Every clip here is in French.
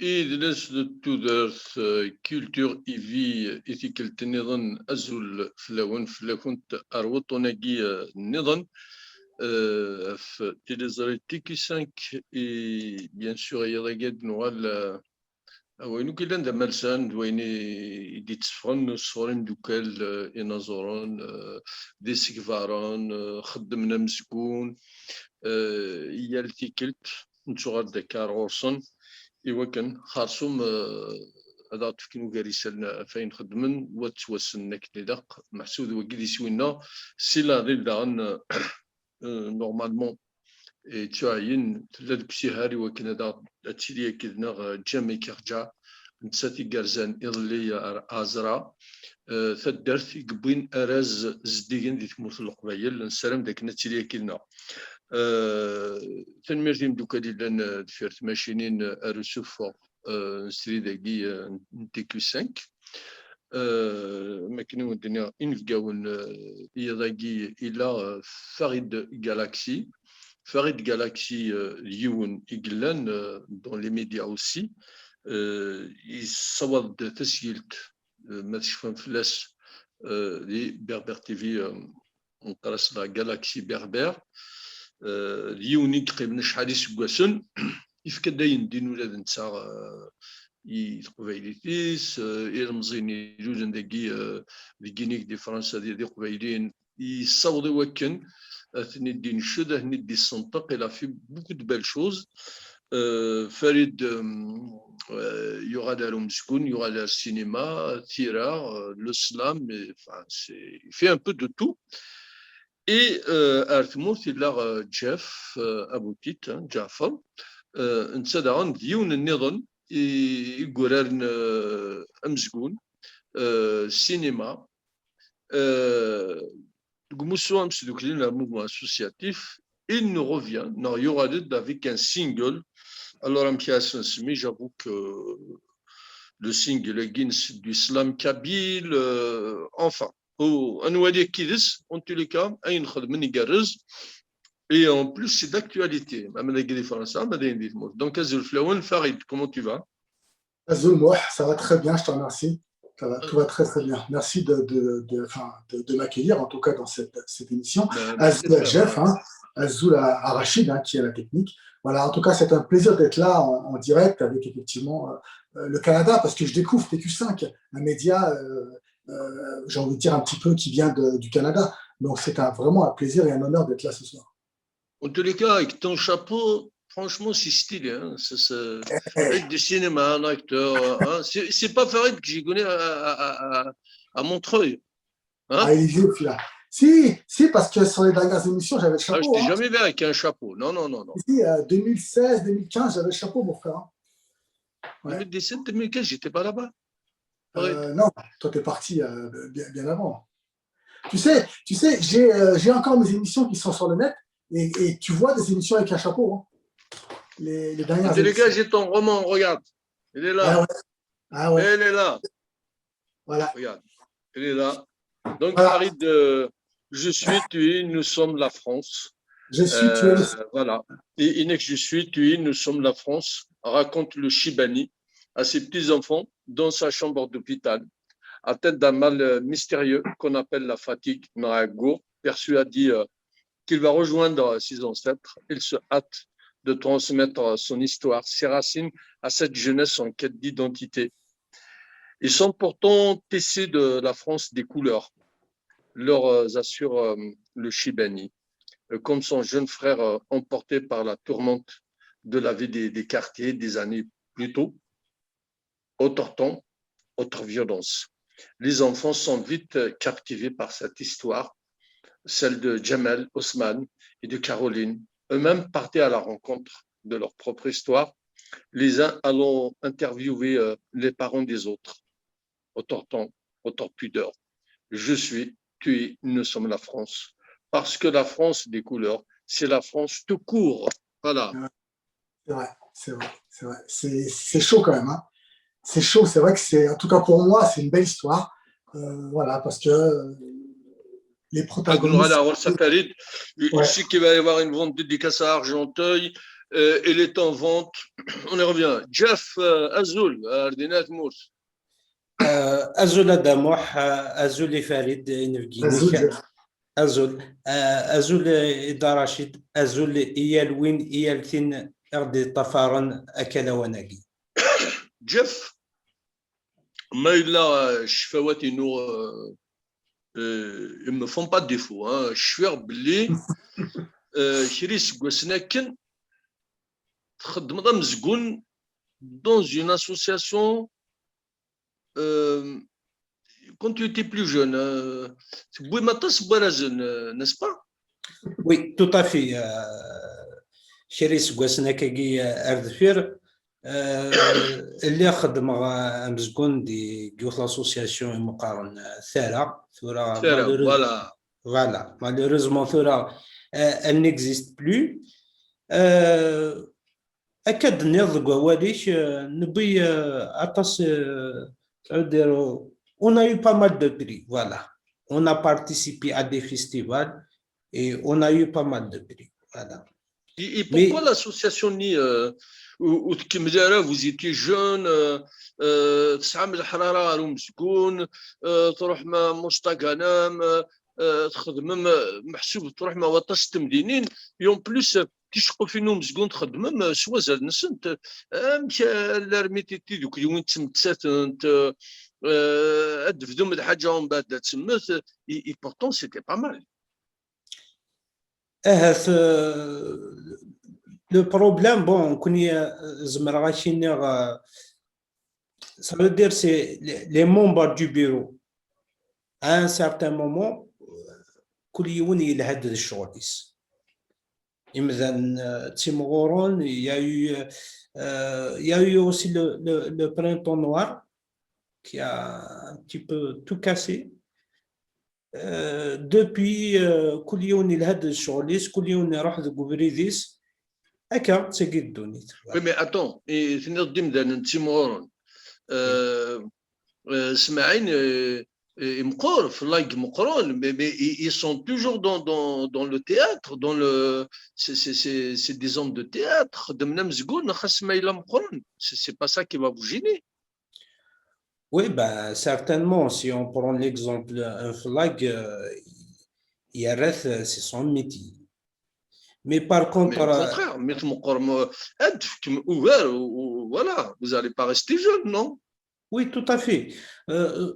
إدرس تودرس كولتور إيفي إثيكال تنظن أزول فلاكنت أروتوناجي نظن في تيليزاري تيكي 5 إي بيان سور يضاقد نوال وينو كيلان دا مالسان دويني يدي تصفرن صورين دوكال إنازورون دي سيكفارون خدمنا مسكون يالتيكلت نتشغل دكار غورسون إوا كان خاصهم هذا تفكينو كاريسالنا فاين خدمن وتوسن كداق محسود وكيد يسوينا سي لا غير داغن نورمالمون تعين ثلاث بسيهاري وكان هذا تشيليا كدنا جامي كيرجع نتساتي كارزان إضلي أزرا ثدرت يقبين أراز زديين دي تموت القبايل نسلم داك نتشيليا كدنا تنمرتي مدوكالي لان دفيرت ماشينين أرسوفو نسري داكي نتيكو 5 ماكنو الدنيا إنفقاون يضاقي إلى فريد جالاكسي فريد جالاكسي اليون إقلان دون لي ميديا أوسي يصوب تسجيلت ما تشوفون فلاس لي بربر تيفي نقرس لا جالاكسي بربر اليونيك قبل شحال يسكواسن يفكداين دين ولاد نتا يقبايليتيس يرمزيني جوج داكي ديكينيك دي فرنسا دي قبايلين يصوضي وكن ثني الدين شده ثني الدين الصنطق الى في بوكو دو بال شوز فريد يوغا دارو مسكون يوغا دار السينما ثيرا لو سلام في ان بو دو تو Et Arthmout, il a Jeff Aboutit, Jaffa, نتسادعون ديون النظام يقولون أمزجون سينما Gmoussoum, c'est un mouvement associatif. Il nous revient, non, il y aura avec un single. Alors, un pièce, j'avoue que le single est du slam kabyle, enfin. En tous les cas, et en plus c'est d'actualité. Donc Azul Flaoun, Farid, comment tu vas? Azul, moi, ça va très bien, je te remercie. Tout va très très bien. Merci de m'accueillir, en tout cas dans cette émission. Azul à Jeff, Azul à Rachid, qui est la technique. Voilà, en tout cas, c'est un plaisir d'être là en direct avec effectivement le Canada, parce que je découvre TQ5, un média j'ai envie de dire un petit peu qui vient du Canada. Donc c'est vraiment un plaisir et un honneur d'être là ce soir. En tous les cas, avec ton chapeau, franchement, c'est stylé. Hein. Avec du cinéma, un acteur. Hein. C'est pas Farid que j'ai connu à Montreuil. Hein. Ah, il est vieux, celui-là. Si, parce que sur les dernières émissions, j'avais le chapeau. Je t'ai jamais vu avec un chapeau. Non. Si, 2016, 2015, j'avais le chapeau, mon frère. Ouais. 2017, 2015, j'étais pas là-bas. Non, toi, tu es parti bien avant. Tu sais, j'ai encore mes émissions qui sont sur le net et tu vois des émissions avec un chapeau. Hein. Les dernières émissions. Les gars, j'ai ton roman, regarde. Il est là. Ah ouais. Elle est là. Voilà. Regarde. Elle est là. Donc, voilà. Farid, je suis, tu es, nous sommes la France. Je suis, tu es. Voilà. Et Inex, je suis, tu es, nous sommes la France. Raconte le Chibani à ses petits-enfants dans sa chambre d'hôpital, atteint d'un mal mystérieux qu'on appelle la fatigue. Narago, persuadé qu'il va rejoindre ses ancêtres, il se hâte de transmettre son histoire, ses racines à cette jeunesse en quête d'identité. Ils sont pourtant tessés de la France des couleurs, leur assure le Chibani, comme son jeune frère emporté par la tourmente de la vie des quartiers des années plus tôt. Autre temps, autre violence. Les enfants sont vite captivés par cette histoire, celle de Jamel, Osman et de Caroline. Eux-mêmes partaient à la rencontre de leur propre histoire, les uns allant interviewer les parents des autres. Autre temps, autre pudeur. Je suis, tu es, nous sommes la France. Parce que la France des couleurs, c'est la France tout court. Voilà. C'est vrai. C'est chaud quand même, hein. C'est chaud, c'est vrai que c'est, en tout cas pour moi, c'est une belle histoire. Voilà, parce que les protagonistes. Il sait qu'il va y avoir une vente de dédicace à Argenteuil. Il est en vente. On y revient. Jeff Azul, Ardinat Mous. أزول دموح أزول فريد نفجينيك Jeff. أزول أزول إذا رشيد أزول إيال وين إيال ثين أرض طفارا أكل وناقي Jeff, ما إلا شفوات إنه ils me font pas de défaut. شفير بلي شريس قوسناكن تخدم ضم زقون dans une association quand tu étais plus jeune. بوي مطاس بوارزن, n'est-ce pas? وي تو طافي شريس قوسنا كي أردفير اللي خدم مزقون دي يوث لاسوسياسيون مقارن ثارة ثورة فوالا مالوريزمون ثورة elle n'existe plus أكد نضرب واليش نبي أتص dire on a eu pas mal de prix, voilà. On a participé à des festivals et on a eu pas mal de prix, voilà. Et pourquoi l'association ni vous étiez jeune, تسعمل الحرارة راهم مسكون, تروح مع مستقنام, تخدم محسوب تروح مع وطاس تمدينين, يوم بلوس تشقوا فينهم مسكون تخدم سوازل نسنت, مش لارميتي دوك اليوم تسمتسات انت أدفدوا من حاجة ومن بعد تسمت, et pourtant c'était pas mal. Le problème, bon, ça veut dire c'est les membres du bureau. À un certain moment, كل يوم يلهد الشغليس. إذن تيمغورون, il y a eu aussi le printemps noir qui a un petit peu tout cassé. Depuis كل يوم يلهد الشغليس, كل يوم يروح لكوفريديس. هكا تسقي الدنيا. Oui, mais attends, et تنظم ذا تيمغورون سمعين مقور في اللايك مقرون, mais ils sont toujours dans le théâtre, c'est des hommes de théâtre. C'est pas ça qui va vous gêner. Oui, ben, certainement. Si on prend l'exemple, un flag, IRF, c'est son métier. Mais par contre. Mais au contraire, voilà, vous n'allez pas rester jeune, non? Oui, tout à fait.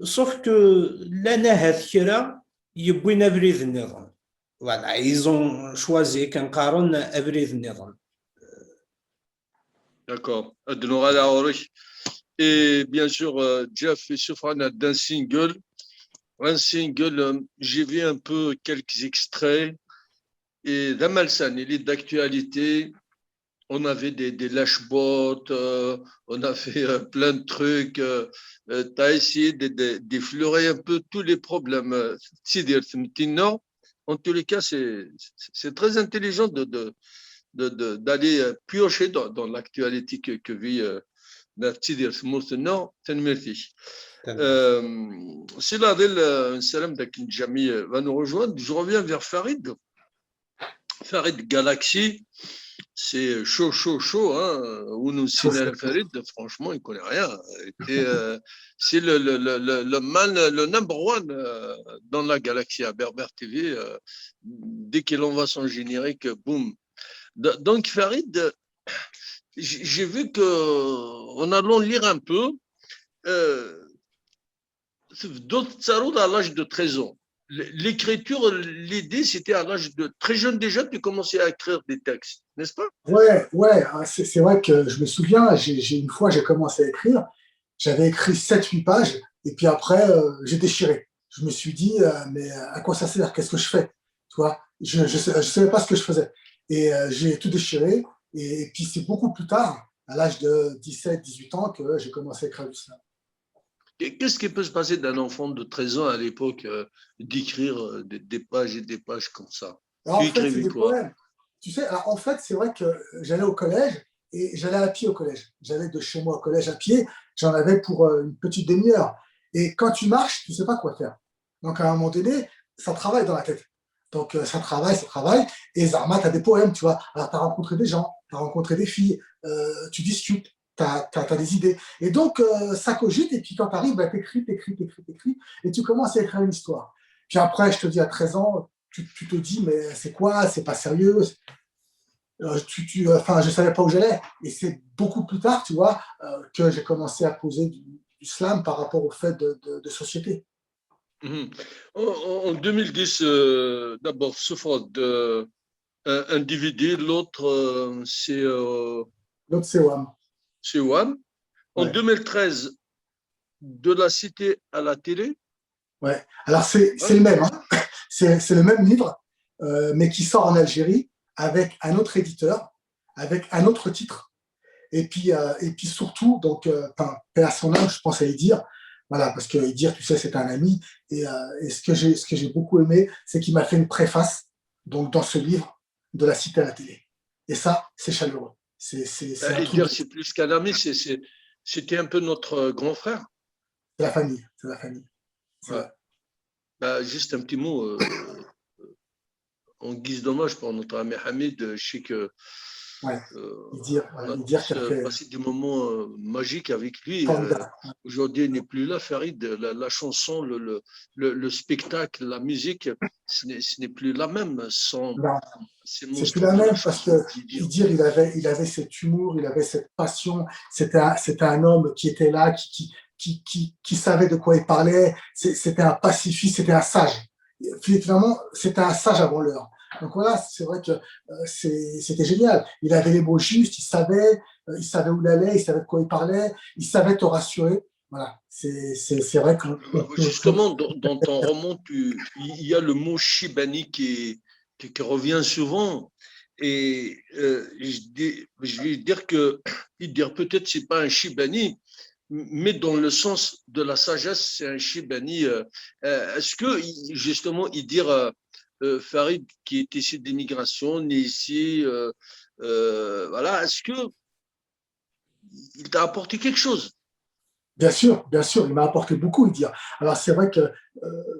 Sauf que l'année يبغون أبريد النظام. Voilà, ils ont choisi qu'un caron أبريد النظام. D'accord. Et bien sûr, Jeff est souffrant d'un single. Un single, j'ai vu un peu quelques extraits. Et Damalsan, il est d'actualité. On avait des lâche-bottes, on a fait plein de trucs. Tu as essayé d'effleurer un peu tous les problèmes. En tous les cas, c'est très intelligent d'aller piocher dans l'actualité que vit Naftidir Nord. C'est là, Salam Jami va nous rejoindre. Je reviens vers Farid. Farid Galaxy. C'est chaud, hein. Ounou Sinal Farid, franchement, il ne connaît rien. C'est le number one dans la galaxie à Berber TV. Dès qu'il envoie son générique, boum. Donc, Farid, j'ai vu qu'en allant lire un peu, d'autres tsaroud à l'âge de 13 ans. L'écriture, l'idée, c'était à l'âge de très jeune déjà, tu commençais à écrire des textes, n'est-ce pas? Ouais, c'est vrai que je me souviens, une fois, j'ai commencé à écrire, j'avais écrit 7-8 pages, et puis après, j'ai déchiré. Je me suis dit, mais à quoi ça sert? Qu'est-ce que je fais? Tu vois, je savais pas ce que je faisais. Et j'ai tout déchiré, et puis c'est beaucoup plus tard, à l'âge de 17-18 ans, que j'ai commencé à écrire du slam. Qu'est-ce qui peut se passer d'un enfant de 13 ans à l'époque d'écrire des pages et des pages comme ça? Alors, en fait, c'est des poèmes. Tu sais, alors, en fait, c'est vrai que j'allais au collège et j'allais à pied au collège. J'allais de chez moi au collège à pied. J'en avais pour une petite demi-heure. Et quand tu marches, tu ne sais pas quoi faire. Donc, à un moment donné, ça travaille dans la tête. Donc, ça travaille. Et Zarma, tu as des poèmes, tu vois. Alors, tu as rencontré des gens. tu as rencontré des filles, tu discutes, tu as des idées. Et donc, ça cogite, et puis quand tu arrives, bah, t'écris, et tu commences à écrire une histoire. Puis après, je te dis, à 13 ans, tu te dis, mais c'est quoi? C'est pas sérieux. Enfin, je savais pas où j'allais. Et c'est beaucoup plus tard, tu vois, que j'ai commencé à poser du slam par rapport au fait de société. Mhm. En 2010, d'abord, Sofort, un DVD, l'autre, L'autre, c'est WAM. c'est One. En Ouais. 2013, De la cité à la télé. Ouais. Alors, c'est Ouais. le même, hein. C'est le même livre, mais qui sort en Algérie avec un autre éditeur, avec un autre titre. Et puis surtout, donc, paix à son âme, je pense à Idir, voilà, parce que Idir, tu sais, c'est un ami. Et ce que j'ai beaucoup aimé, c'est qu'il m'a fait une préface, donc, dans ce livre, De la cité à la télé. Et ça, c'est chaleureux. C'est un Et truc, dire c'est plus qu'un ami, c'était un peu notre grand frère. c'est la famille, c'est la famille. C'est Ouais. vrai. Bah, juste un petit mot en guise d'hommage pour notre ami Hamid. Je sais que Ouais. on a Idir qui tous a fait passé des moments magiques avec lui. formidable. Aujourd'hui, il n'est plus là, Farid. La chanson, le spectacle, la musique, ce n'est plus la même sans Non, ces c'est plus monstres la de la même parce chanson. que Idir, il avait cet humour, il avait cette passion. C'était un homme qui était là, qui savait de quoi il parlait. C'était un pacifiste, c'était un sage. Finalement, c'était un sage avant l'heure. Donc voilà, c'est vrai que c'était génial. Il avait les mots justes, il savait où il allait, il savait de quoi il parlait, il savait te rassurer. Voilà, c'est vrai que Justement, dans ton roman, il y a le mot Shibani qui revient souvent. Et je vais dire que dire peut-être c'est pas un Shibani, mais dans le sens de la sagesse, c'est un Shibani. Est-ce que justement, il dire Farid qui est issu d'immigration, né ici, voilà, est-ce que il t'a apporté quelque chose? bien sûr, il m'a apporté beaucoup, il dit. Alors c'est vrai que,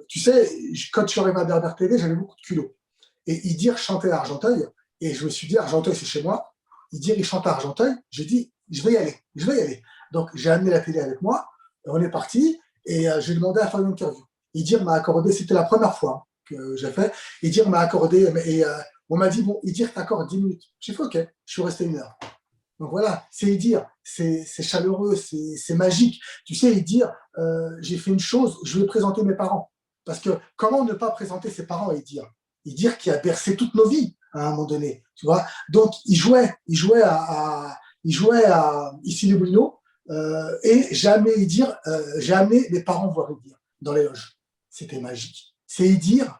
tu sais, quand je suis arrivé à Berbère TV, j'avais beaucoup de culot. Et Idir chantait à Argenteuil, et je me suis dit, Argenteuil, c'est chez moi. Idir, il chante à Argenteuil. J'ai dit, je vais y aller, je vais y aller. Donc j'ai amené la télé avec moi, on est parti, et j'ai demandé à faire une interview. Idir m'a accordé, c'était la première fois que j'ai fait, Idir m'a accordé, et on m'a dit, bon, Idir t'accorde 10 minutes. J'ai fait, ok, je suis resté 1 heure. Donc voilà, c'est dire, c'est chaleureux, c'est magique. Tu sais, dire, j'ai fait une chose, je vais présenter mes parents. Parce que comment ne pas présenter ses parents et dire? Et dire qui a bercé toutes nos vies à un moment donné, tu vois. Donc il jouait à ici les Moulineaux, et jamais y dire, jamais mes parents voir y dire dans les loges. C'était magique. C'est y dire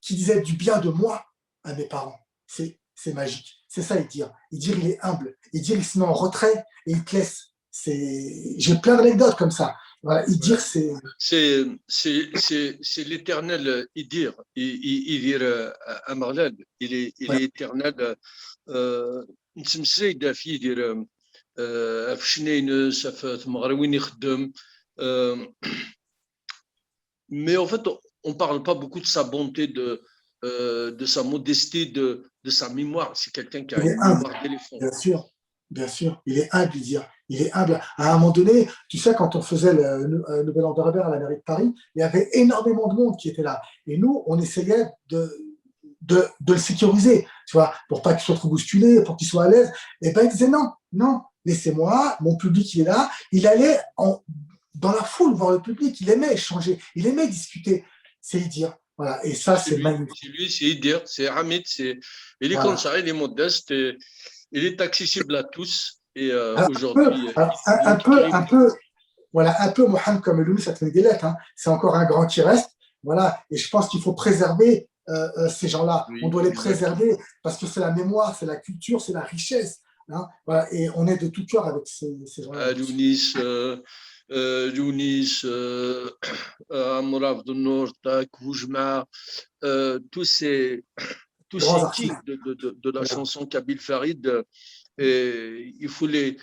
qui disait du bien de moi à mes parents. C'est magique. C'est ça, Idir. Idir, il est humble. Idir, il se met en retrait et il te laisse. J'ai plein d'anecdotes comme ça. Voilà, Idir, c'est. C'est l'éternel Idir, Idir Amarlal. Il Ouais, est éternel. نتمسيد في يدير في شنينس في مغروين يخدم. Mais en fait, on ne parle pas beaucoup de sa bonté, de sa modestie, de sa mémoire. C'est quelqu'un qui a il est une humble, mémoire d'éléphant. bien sûr. Bien sûr. Il est humble, Idir. Il est humble. À un moment donné, tu sais, quand on faisait le Nouvel An berbère à la mairie de Paris, il y avait énormément de monde qui était là. Et nous, on essayait de le sécuriser, tu vois, pour pas qu'il soit trop bousculé, pour qu'il soit à l'aise. Et ben, il disait non, non, laissez-moi, mon public, il est là. Il allait dans la foule voir le public, il aimait échanger, il aimait discuter. C'est dire, voilà. Et ça, c'est magnifique. C'est Idir, c'est Hamid. Il est comme Voilà. ça, il est modeste, il est accessible à tous. Et Alors, aujourd'hui, il un écrit. peu, voilà, un peu Mohamed comme Louis Satmenguelet, hein. C'est encore un grand qui reste. Voilà. Et je pense qu'il faut préserver ces gens-là. On Oui, doit les exactement. préserver parce que c'est la mémoire, c'est la culture, c'est la richesse, hein. Voilà. Et on est de tout cœur avec ces gens-là, bien sûr. Lounis, Lounis, Amrav de Nord, Koujma, tous Grands ces artistes. kings de la Voilà. chanson Kabyle Farid, et il faut les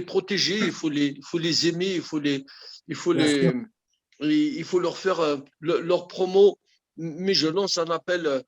protéger, il faut les aimer, il faut Bien sûr. il faut leur faire leur promo. Mais je lance un appel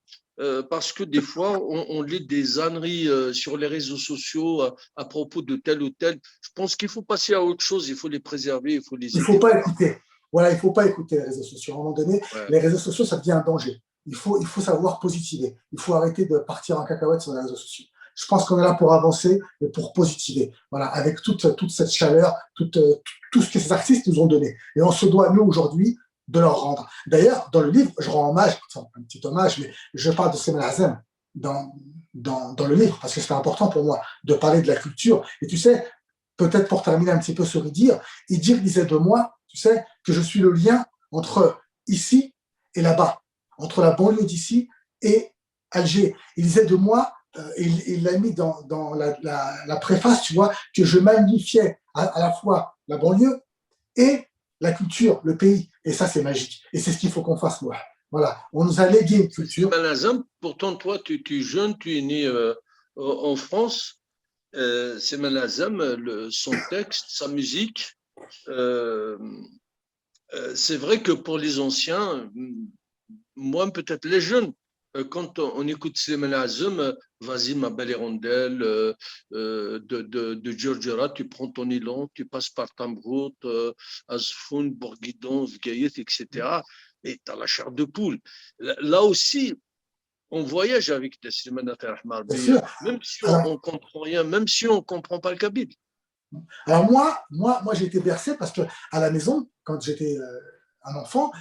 parce que des fois, on lit des âneries sur les réseaux sociaux à propos de tel ou tel. Je pense qu'il faut passer à autre chose, il faut les préserver, il faut les Il ne faut éviter. pas écouter. Voilà, il ne faut pas écouter les réseaux sociaux. À un moment donné, Ouais. les réseaux sociaux, ça devient un danger. Il faut savoir positiver. Il faut arrêter de partir en cacahuète sur les réseaux sociaux. Je pense qu'on est là pour avancer et pour positiver. Voilà, avec toute cette chaleur, tout ce que ces artistes nous ont donné. Et on se doit, nous, aujourd'hui, de leur rendre. D'ailleurs, dans le livre, je rends hommage, un petit hommage, mais je parle de Semen Azem dans le livre, parce que c'est important pour moi de parler de la culture. Et tu sais, peut-être pour terminer un petit peu sur Idir disait de moi, tu sais, que je suis le lien entre ici et là-bas, entre la banlieue d'ici et Alger. Il disait de moi, il l'a mis dans la préface, tu vois, que je magnifiais à la fois la banlieue et la culture, le pays. Et ça, c'est magique. Et c'est ce qu'il faut qu'on fasse, moi. Voilà, on nous a légué une culture. Pourtant, toi, tu es jeune, tu es né en France. Semen Azem, son texte, sa musique, c'est vrai que pour les anciens, moi, peut-être les jeunes, quand on écoute Semen Azem, vas-y, ma belle hirondelle, de Georgera, tu prends ton élan, tu passes par Tamrout, Azfoun, Bourguidon, Vgaïet, etc. Et tu as la chair de poule. Là aussi, on voyage avec des Slimane Ahmar, même si on ne comprend rien, même si on ne comprend pas le kabyle. Alors moi j'ai été bercé parce qu'à la maison, quand j'étais un enfant,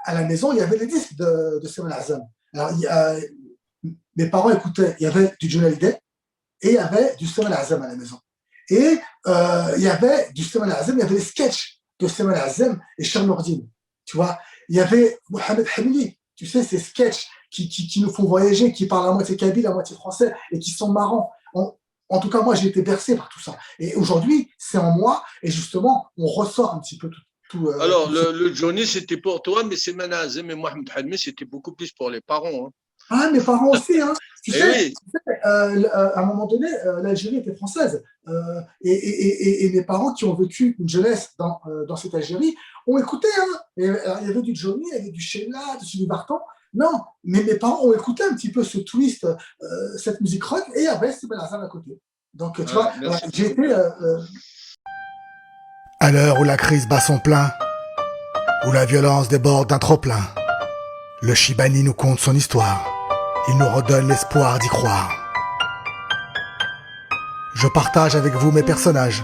à la maison, il y avait les disques de Semen Azem. Alors, mes parents écoutaient, il y avait du Johnny Hallyday et il y avait du Semen Azem à la maison. Et il y avait du Semen Azem, il y avait les sketchs de Semen Azem et Charles Nordine. Tu vois, il y avait Mohamed Hamili, tu sais, ces sketchs qui nous font voyager, qui parlent à moitié kabyle, à moitié français et qui sont marrants. En tout cas, moi, j'ai été bercé par tout ça. Et aujourd'hui, c'est en moi, et justement, on ressort un petit peu tout. Alors, le Johnny, c'était pour toi, mais Semen Azem et Mohamed Hamili, c'était beaucoup plus pour les parents. Hein. Ah, mes parents aussi, hein. Tu sais, oui. À un moment donné, l'Algérie était française. Et mes parents qui ont vécu une jeunesse dans cette Algérie ont écouté. Hein. Et, il y avait du Johnny, il y avait du Sheila, du Sylvie Vartan. Non, mais mes parents ont écouté un petit peu ce twist, cette musique rock, et il y avait Semen Azem à côté. Donc, tu vois, j'ai été. À l'heure où la crise bat son plein, où la violence déborde d'un trop-plein, le Chibani nous conte son histoire. Il nous redonne l'espoir d'y croire. Je partage avec vous mes personnages.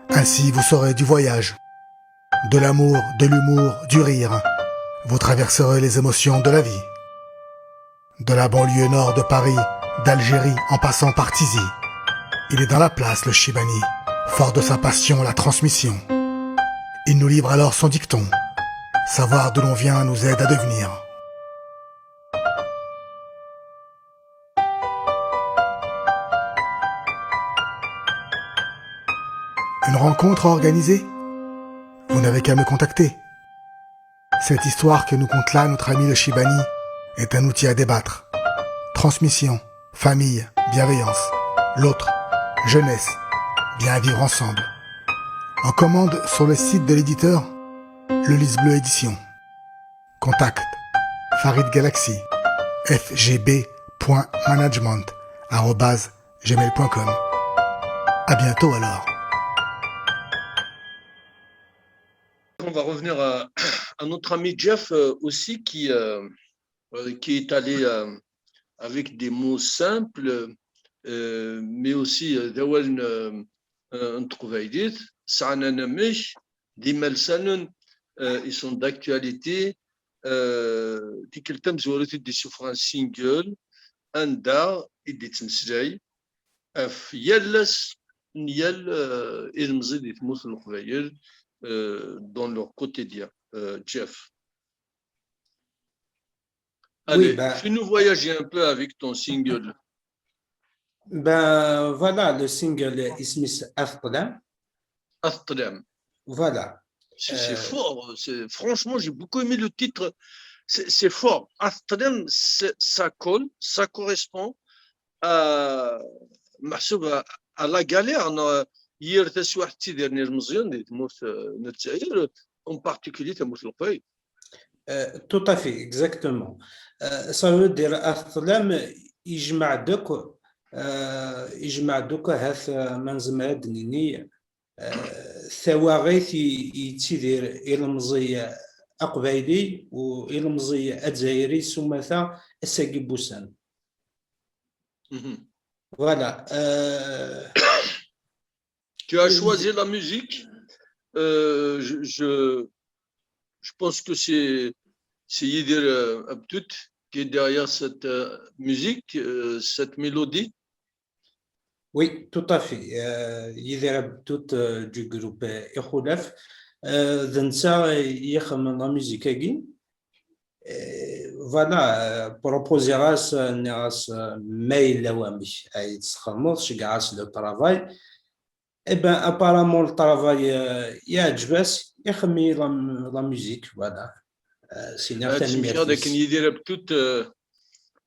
Ainsi vous saurez du voyage, de l'amour, de l'humour, du rire. Vous traverserez les émotions de la vie. De la banlieue nord de Paris, d'Algérie en passant par Tizi. Il est dans la place, le Chibani, fort de sa passion, la transmission. Il nous livre alors son dicton. Savoir d'où l'on vient nous aide à devenir. Une rencontre à organiser? Vous n'avez qu'à me contacter. Cette histoire que nous conte là notre ami le Chibani est un outil à débattre. Transmission, famille, bienveillance. L'autre, jeunesse, bien vivre ensemble. En commande sur le site de l'éditeur, le Lys Bleu Édition. Contact Farid Galaxy, fgb.management@gmail.com. À bientôt alors. On va revenir à notre ami Jeff aussi qui est allé avec des mots simples, mais aussi un trouvaillet, des malsanes, ils sont d'actualité. تيكلتم زورتي دي سفران سينجل اندا يدي تمسلاي اف يالس نيال المزيد يتموت القبايل dans leur quotidien. Jeff. Allez, fais-nous voyager un peu avec ton single. Ben voilà, le single Ismis Afqdam. Afqdam. Voilà. C'est fort. Franchement, j'ai beaucoup aimé le titre. C'est fort. Afqdam, ça colle, ça correspond à la galère. Hier, tu as su dernier muséum, en particulier, tu as tout à fait, exactement. صافي دير أثلام يجمع دوك هاث منزمع دنيني ثواغيث يتيدير إلمزي أقبايلي وإلمزي أدزايري سمثا الساقي بوسان. Voilà. Tu as choisi la musique. Je pense que c'est Yidir Abtout qui est derrière cette musique, cette mélodie. Oui, tout à fait. Yidir Abtout du groupe Ikhulaf. Densa يخدم la musique agin. Voilà, proposeras neras mail lawamish ay tخمض شقعاس le travail. Eh ben, apparemment, le travail, il y a la musique, voilà. C'est une Yidir Abtout,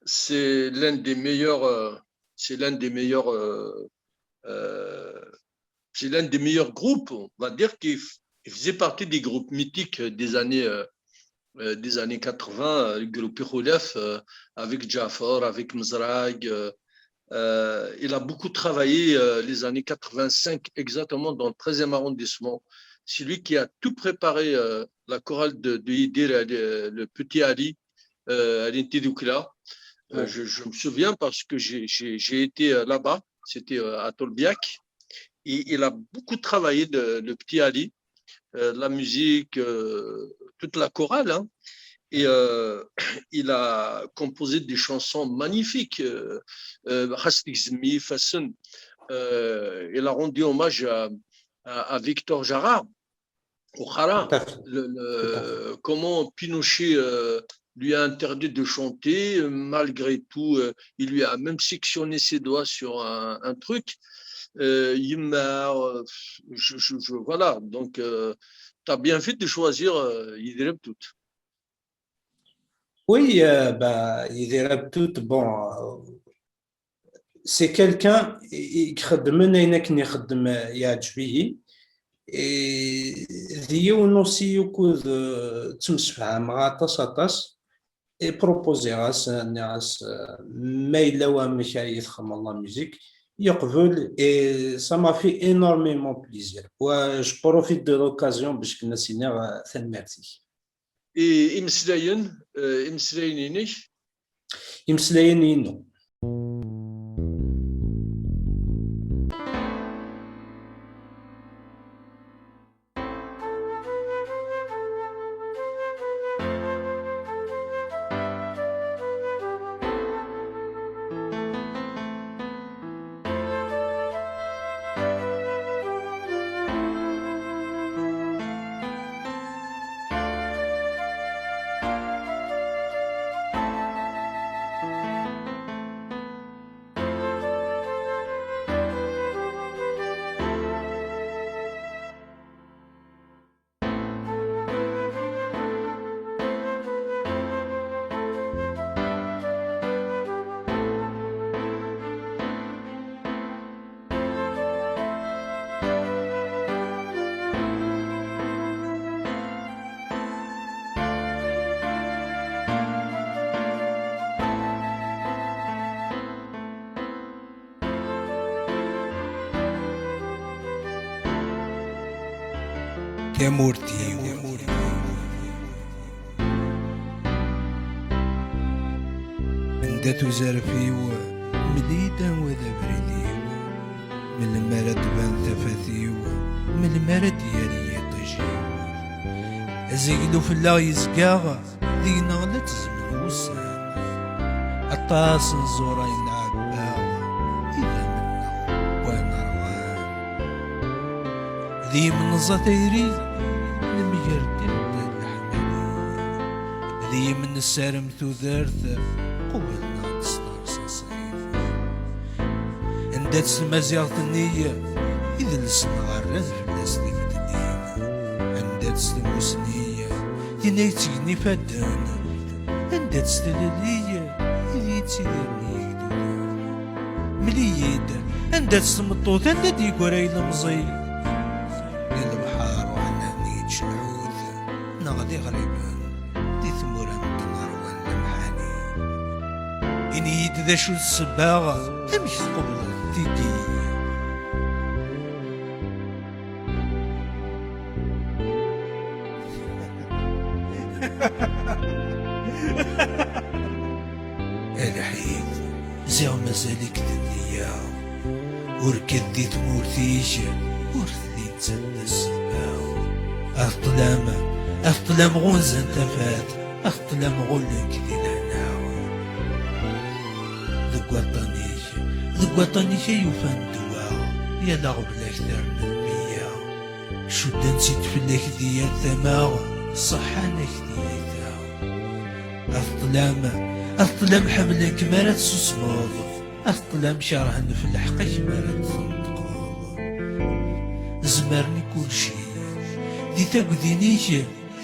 c'est l'un des meilleurs, c'est l'un des meilleurs groupes, on va dire, qui faisait partie des groupes mythiques des années 80, le groupe Ikhulaf, avec Jafar, avec Mzrag. Il a beaucoup travaillé les années 85, exactement dans le 13e arrondissement. C'est lui qui a tout préparé la chorale de Yidir, le petit Ali, à l'Intidoukla. Je me souviens parce que j'ai été là-bas, c'était à Tolbiac. Et il a beaucoup travaillé le petit Ali, la musique, toute la chorale, hein. Et il a composé des chansons magnifiques. Il a rendu hommage à Victor Jara, au Khara. Comment Pinochet lui a interdit de chanter, malgré tout, il lui a même sectionné ses doigts sur un truc. Voilà, donc tu as bien fait de choisir Yidir Abtout. Oui, Yidir Abtout, bon, c'est quelqu'un qui خدم هناك يخدم يعجبيه ذي ونوسي يكون تمسفها مع طاس et proposer ناس ما إلا وامش يخدم الله musique يقبل et ça m'a fait énormément plaisir. Je profite de l'occasion باش كنا سينا ثمرتي. إمسلاين يمسلاينينو. يا مورتي عندها زرفي مليدا وذا بريدي من المرد بان ثفاثي من المرد ديالي طجي زيدو في الله يزقاغ دينا لا تزمن وسان الطاس نزورا ينعبا إذا منا وانا روان ذي من زطيري ذي من السارم ثوثرث قولنا نصنع صصيف اندات سمازيغ النية إذا لسنا غران في الناس دي مدنين اندات سموسنية دينا يتيني فدان اندات ستلالية إذا يتيني يدون مليد اندات سمطوث اندات يقوري المزي للبحار وعنا نيت شنعوذ نغدي غريبا دي ثمورا نتنار وانا محاني إني ذا شو الصباغة أمك تقبل تيجي الحين زاو مازالك دنيا وركد دي تمورتيش ورثي تسنى السماو أفطلام غنزة تفات أفطلام غلن كذي لهناو ذك وطنيش يوفان دواء يا لغب الأكثر من 100 شد نسيت في الليك ديال ثماغ صحانك ديال أفطلام حملك مارات سوسموض أفطلام شرهن في الحقيش مارات تنطقوض زمرني كل شي دي تاقدينيش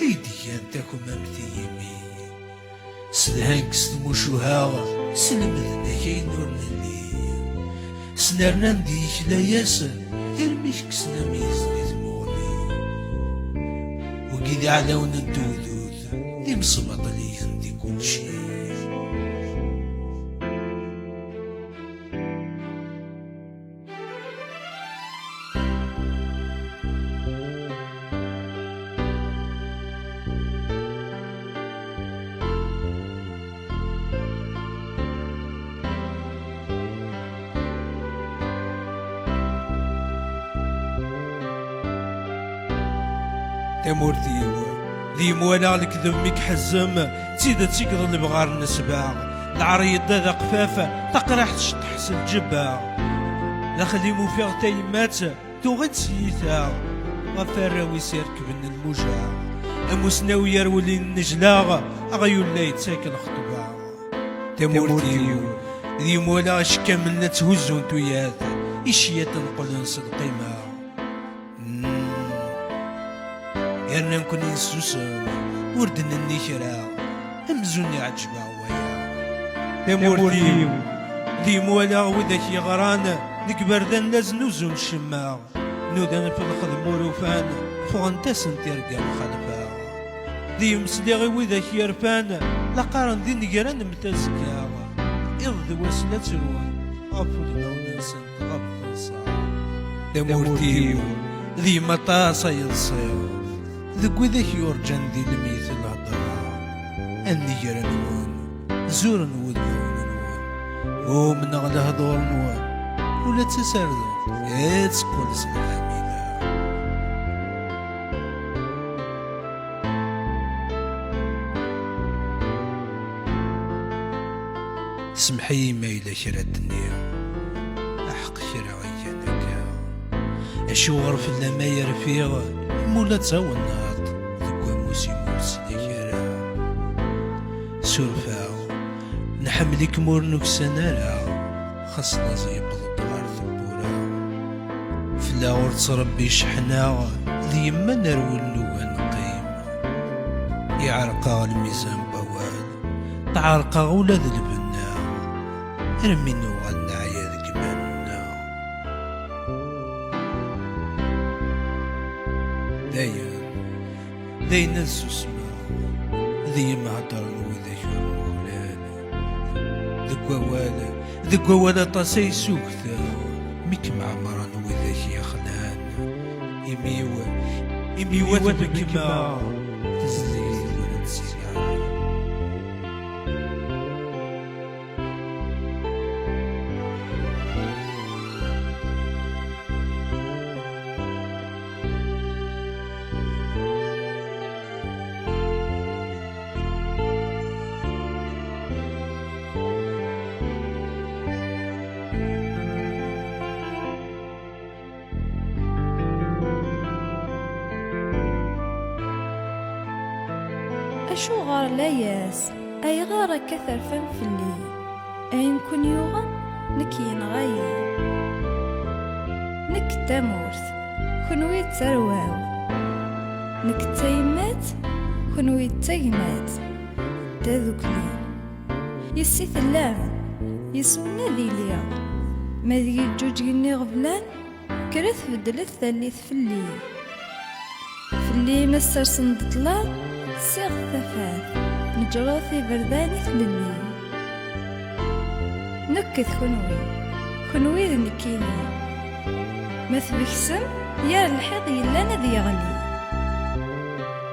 هيدي أنتكم أمتي يمي سلهانك سلموشوها سلمذنا كي نور نلي سنرنا نديش لا ياسر ارميش كسنا ميزني ثموني وقيدي على ونندودود دي مصمط لي عندي كل شي تمورتيو ذي موالا الكذب ميك حزم تزيد تيقض البغار النسباع العريض ذا قفافة تقرح تحس الجبا داخل مفيغ تايمات توغد سيثا غفراوي سيركب الموجع أموسناوي يرولي النجلاغ أغيول لا يتساكن خطبا تمورتيو ذي موالا شكا منا تهزون توياث إشيا تنقل نصدقي ما يرنا نكون نسوسم وردن النكرة همزوني عجبا ويا تمورتيو ذي مولا وذاك يغران ذيك بردان لازم نوزون الشماغ نودان في الخدم وروفان فغنتاسن ترقى مخالفا ذي مسليغي وذاك يرفان لقارن ذي نقران متزكا إض وسلا تروان أفضل وننسن غبطن صار تمورتيو ذي مطاسة يلصير ذك وذاك يرجن ذي الميت الهضرة النجرة نوان زور نود نوان ومن أغلى هضور نوان ولا تسردن تسكول اسم الحميدة سمحي ما إلا شرا الدنيا أحق شرا عيانك أشو غرف لما يرفيغ مولا تساوى النهار سورفاو نحملك مورنك سنارا خاصنا زي بالدوار ثبورا فلاور تربي شحنا ذي ما نروي اللوان قيم يعرقا الميزان بوال تعرقا ولاد البنا رمي نوغل نعيا ذك منا داين السوسما ذي ما هضرن وذاك المولان ذك والا طاسي سوكتا ميك معمران وذاك يخلان إميوة بكما تزيد ولا تسيان أشو غار لاياس أي غار كثر فم فلي أي نكون يوغا نكي نغير نك تمورث كنوي ترواو نك تيمات كنوي تيمات تذكلي يسي ثلام يسونا ذي ليا ما ذي الجوج يني غفلان كرث بدلت ثالث فلي مستر صندطلا سيغ ثفاث نجراثي برداني ثلني نكث كنوي ذ نكيني ما تبكسم يا الحيط يلا ذي يغلي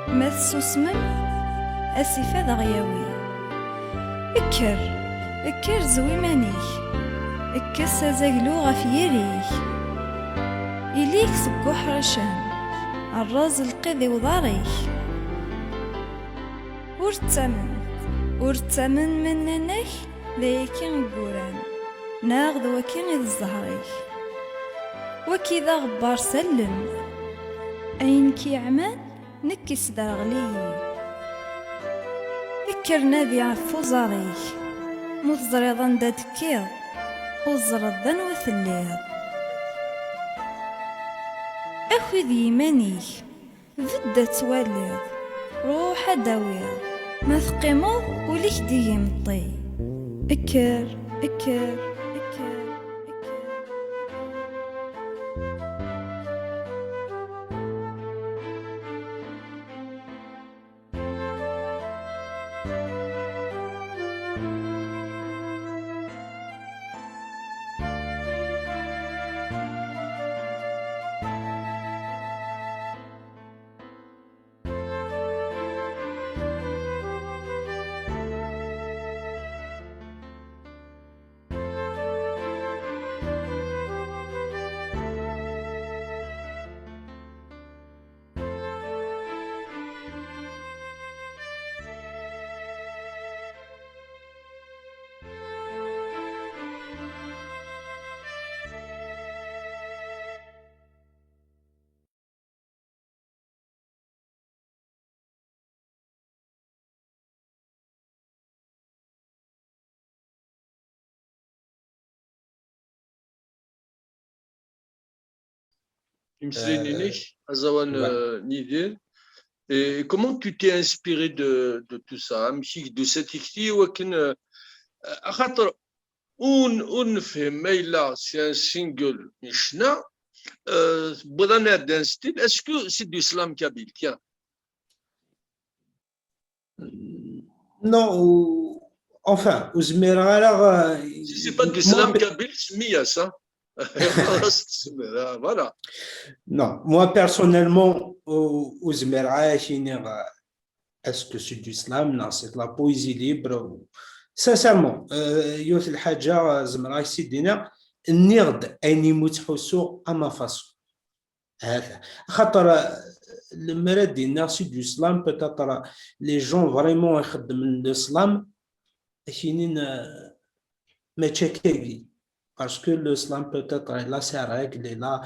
ما تسوسمم أسفة دغياوي اكر زوي مانيك اكس زاقلو غف يريك إليك سكو حرشان الراز القذي وضاريك ورتمن مننك ذيكين قوران ناغذ وكين ذي الزهريك وكذا غبار سلم أين كي عمان نكس داغلي اكر نادي عفو زاريك متزريضا دا تكيض وزرضا وثليض أخذ يمانيك ذدة تواليض روح داويض ما تقيمض وليك ديجي مطي اكر Et comment tu t'es inspiré de tout ça, de cette écriture? On fait là, c'est un single Mishnah. D'un style, est-ce que c'est du slam kabyle? Tiens. Non, enfin, Ouzmira, si c'est pas du slam kabyle, c'est Mias, hein? Voilà. Non, moi personnellement, Ouzmira, est-ce que c'est du slam? Non, c'est de la poésie libre. Sincèrement, Youth el-Hadja, Zmra, Sidina, Nird, Aini Moutchoussou, à ma façon. Le mérite c'est du slam, peut-être les gens vraiment de l'islam, parce que le slam peut-être là, c'est règle, et là,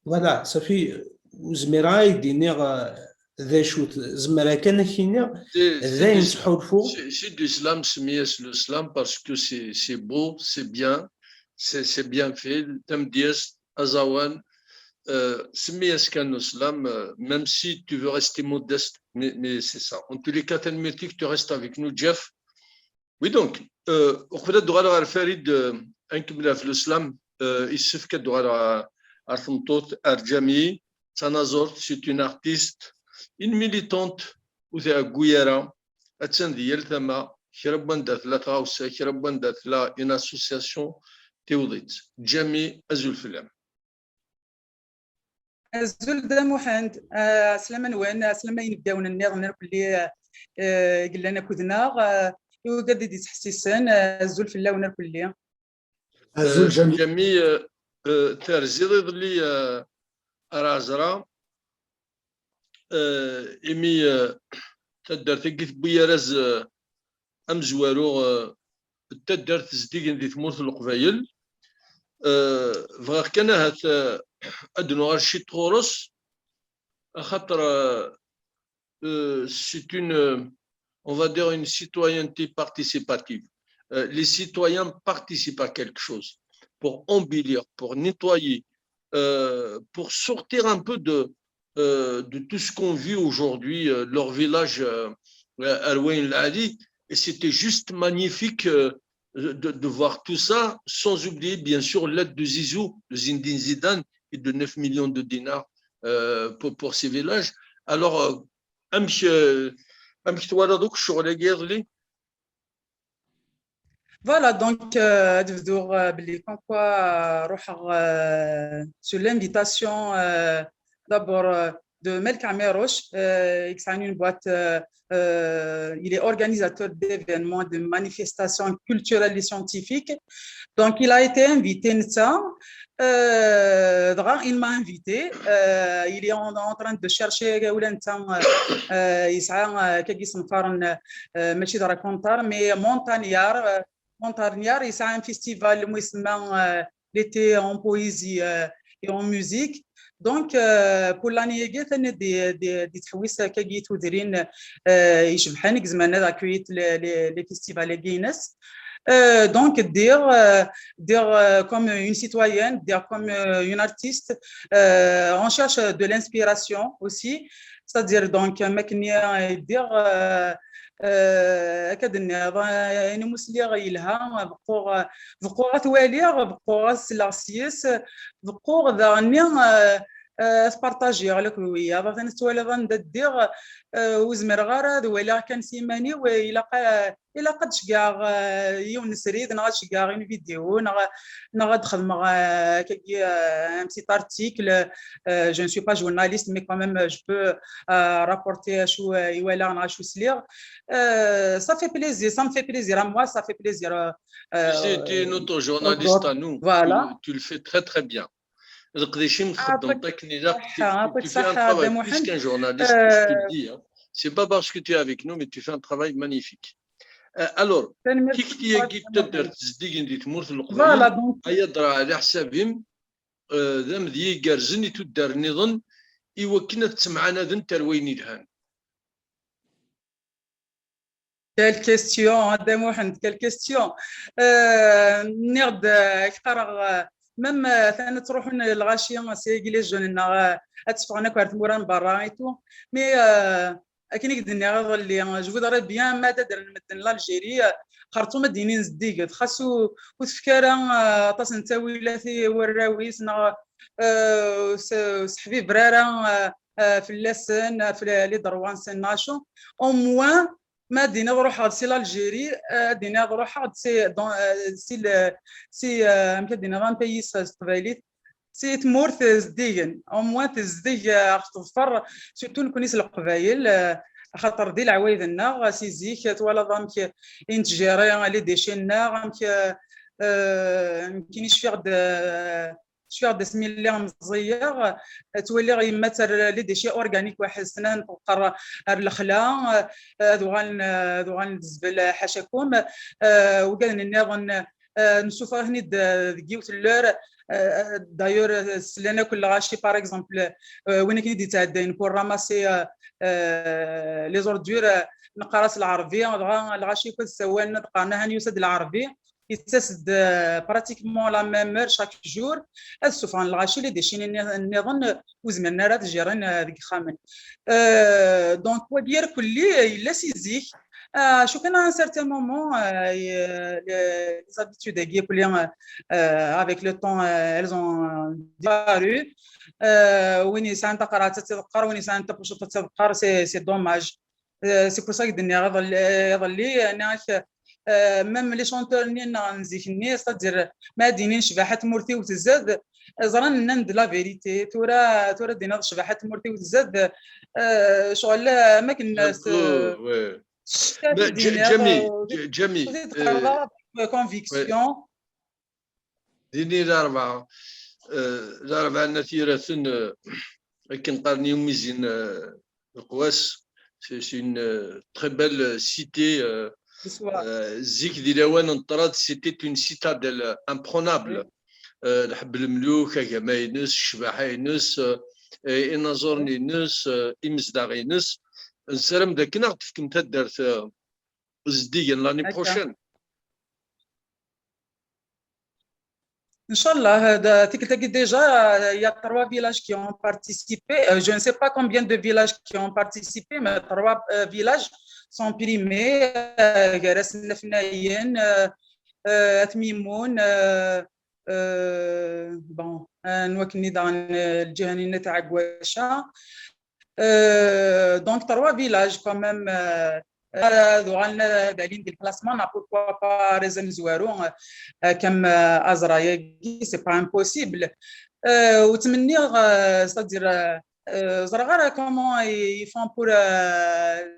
voilà, ça fait Ouzmira, c'est du slam, c'est le slam parce que c'est beau, c'est bien fait. Thème dièse, Azawan, c'est qu'un slam, même si tu veux rester modeste, mais c'est ça. En tous les cas, tu restes avec nous, Jeff. Oui, donc, au fait de Farid, un qui me le slam, il se fait de Arthumtot, Arjami, Sanazor, c'est une artiste. Une militante وذا غويرا اتسن ديال ثما كربان دات لا تاوسا كربان دات لا ان اسوسياسيون تيوضيت جميع ازول فلام ازول دا محمد سلام وين سلام ينبداو نغنر كلي قلنا لنا كذنا يوجد دي تحسيسن ازول في اللون كلي ازول جميع ترزيد لي رازرا إمي تدر تقيت بيا راز أمزوارو تدر تزديق دي تموت القبايل فغير كان هات أدنو غارشي تغورس خاطر c'est une on va dire une citoyenneté participative. Les citoyens participent à quelque chose pour embellir, pour nettoyer, pour sortir un peu de tout ce qu'on vit aujourd'hui, leur village Alouin l'Ali, et c'était juste magnifique de voir tout ça, sans oublier bien sûr l'aide de Zizou, le Zinedine Zidane, et de 9 millions de dinars pour ces villages. Alors, Voilà, donc, comme quoi, sur l'invitation d'abord de Melka Meroche, une boîte, il est organisateur d'événements, de manifestations culturelles et scientifiques. Donc, il a été invité, il m'a invité. Il est en train de chercher mais Montagnard, il y a un festival l'été en poésie et en musique. Donc, pour l'année, il y a des تحويس كي تودرين يشبحان زمان accueillir les festivals Guinness. Donc, dire comme une citoyenne, dire comme une artiste, on cherche de l'inspiration aussi, c'est-à-dire donc dire أكد يعني مسليغ يلها بقوة تواليغ بقوة سلاسيس بقوة ذاني سبارتاجي على كوية بغينا نتوالى غندير وزمر غارد ولا كان سيماني إلا قد شكاغ يون سريد نغاد شكاغ une vidéo نغاد خدم كي un petit article je ne suis pas journaliste mais quand même je peux rapporter شو يوالا نغاد شو سليغ ça fait plaisir ça me fait plaisir à moi ça fait plaisir tu es notre journaliste à nous voilà tu le fais très très bien tu fais un travail plus qu'un journaliste, je te le dis. Hein. C'est pas parce que tu es avec nous, mais tu fais un travail magnifique. Alors, qui تقدر تصدق اللي تمر في القبائل يضرى على حسابهم ذم ذي يقرزن تدار نظن يوكنا تسمعنا ذن تروين الهان. Quelle question, quelle question. نرد اختار même ثاني تروحون الغاشيه سيجي جون اتفقنا كارت موران برا ايتو مي اكن يقدرني غير اللي جو فودري بيان ما تدر مثلا لالجيري خرطوم دينين زديق خاصو وتفكرا طاس نتاويلاتي وراويس صحبي برارا في اللسن في لي دروان سناشو او موان ما دينا نروح سي لالجيري دينا نروح سي مكدينا غان بيس قبايليت سي تمورث زديا او موان تزدي تظفر سورتو نكونيس القبايل خاطر دي العوايد النا سي زيك ولا ضامك انتجاري لي ديشينا غامك يمكنش شفيغ دسمي اللي مزيغ تولي غيمثل لي ديشي اورغانيك واحد سنان تقرا الخلا دوغان الزبل حاشاكم وكان نظن نشوف هني ديوت اللور دايور سلنا كل غاشي باغ اكزومبل وين كاين يتعدين بور راماسي لي زوردور نقراس العربيه الغاشي كل سوالنا تقرانا هاني يسد العربي يتسد براتيكمون لا ميم شاك جور السفان الغاشي اللي ديشين نظن وزمنا راه جيران ديك خامن دونك ودير كلي الا سيزيك شو كان ان سيرتان مومون لي زابيتود كي كلي avec le temps elles ont disparu وين سان تقرا تتذكر وين سان تبوش تتذكر سي دوماج سي بور سا كدني يظلي انا ميم لي شونتور نينا نزيكني صدر ما دينين شباحه مورتي وتزاد زران نند لا فيريتي تورا دينا شباحه مورتي وتزاد شغل ما كنا جميل كونفيكسيون ديني الاربعه نثيره كنقارني ميزين القواس سي une très belle cité زيك دي لوان انطراد سيتي اون سيتاديل امبرونابل الحب الملوك كما ينس الشباحه ينس انازورني ينس امزداغ ينس نسرم داك نعرف كم تدرت زديا لاني بروشين Inch'Allah, déjà, il y a 3 villages qui ont participé. Je ne sais pas combien de villages qui ont participé, mais 3 villages sont primés. Garas Nafnayen, Atmimoun, bon, Nwakni dans le Djihani Ta'agwasha. Donc, 3 villages quand même دوغالنا دالين ديال الكلاسمون بوركوا با ريزن زوارو كم ازرايا سي با امبوسيبل وتمني ستادير زرغار كومون يفون بور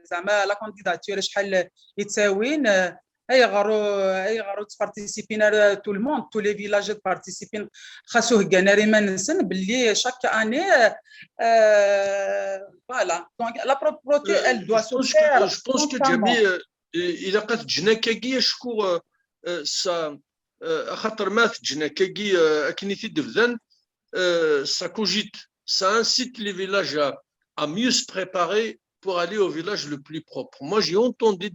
زعما لا كانديداتور شحال يتساوين اي غارو تبارتيسيبين تو الموند تو لي فيلاج بارتيسيبين خاصو كاناري ما ننسن باللي شاك اني فوالا دونك لا بروبرتي ال دوا سو فير جو بونس كو جامي الى قات جناكاكي شكو سا خاطر مات جناكاكي اكنيتي دفذان ça cogite, ça incite les villages à mieux se préparer pour aller au village le plus propre. Moi, j'ai entendu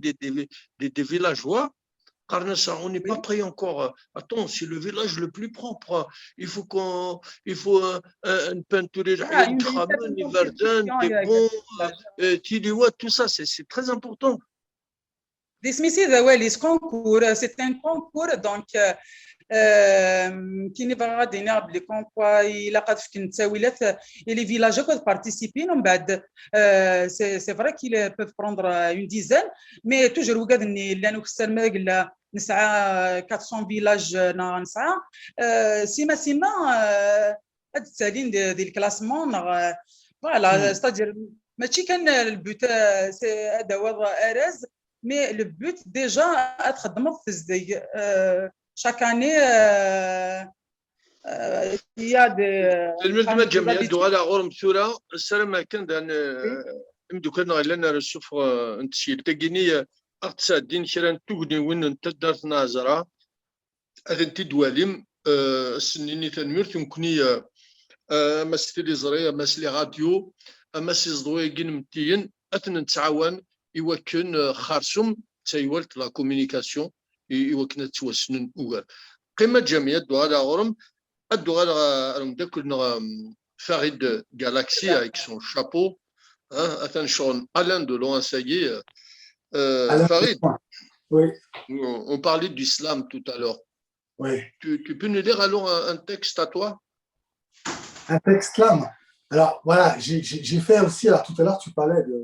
des villageois, car on n'est pas prêt encore. Attends, c'est le village le plus propre. Il faut une peinture, une tramone, une verdun, des bons, tout ça, c'est très important. C'est un concours, donc كاين غادينا بلي كونكوا الا قد فين تاويلات لي فيلاج كود بارتيسيبين ومن بعد سي فري كي بوف بروندر اون ديزان مي توجور وكاد اني لانو كسر ما قلنا نسعى 400 فيلاج نسعى سيما هاد التالين ديال الكلاسمون فوالا ستادير ماشي كان البوت سي هذا هو ارز مي لو بوت ديجا تخدموا في الزدي chaque année il y a des الملتمة الجمعية دوغالا غورم ثورة السلام كان دان امدو كان غيلنا رسوف انتشير تاكيني اقتصادين شران توغني وين انتدرت نازرة اذن تدواليم السنيني تنمير تمكني مسلي زرية مسلي راديو مسلي زدوي جين متين اثن نتعاون يوكن خارسوم تايولت لا كومونيكاسيون يوكن توسنن اوغر قمة جمعية دوغالا غورم الدوغالا كنا Farid Galaxy avec son chapeau. Attention, Alain Delon, ça y est. Farid, oui. On parlait d'islam tout à l'heure. Oui. Tu peux nous lire alors un texte à toi? Un texte islam. Alors voilà, j'ai fait aussi, alors tout à l'heure tu parlais de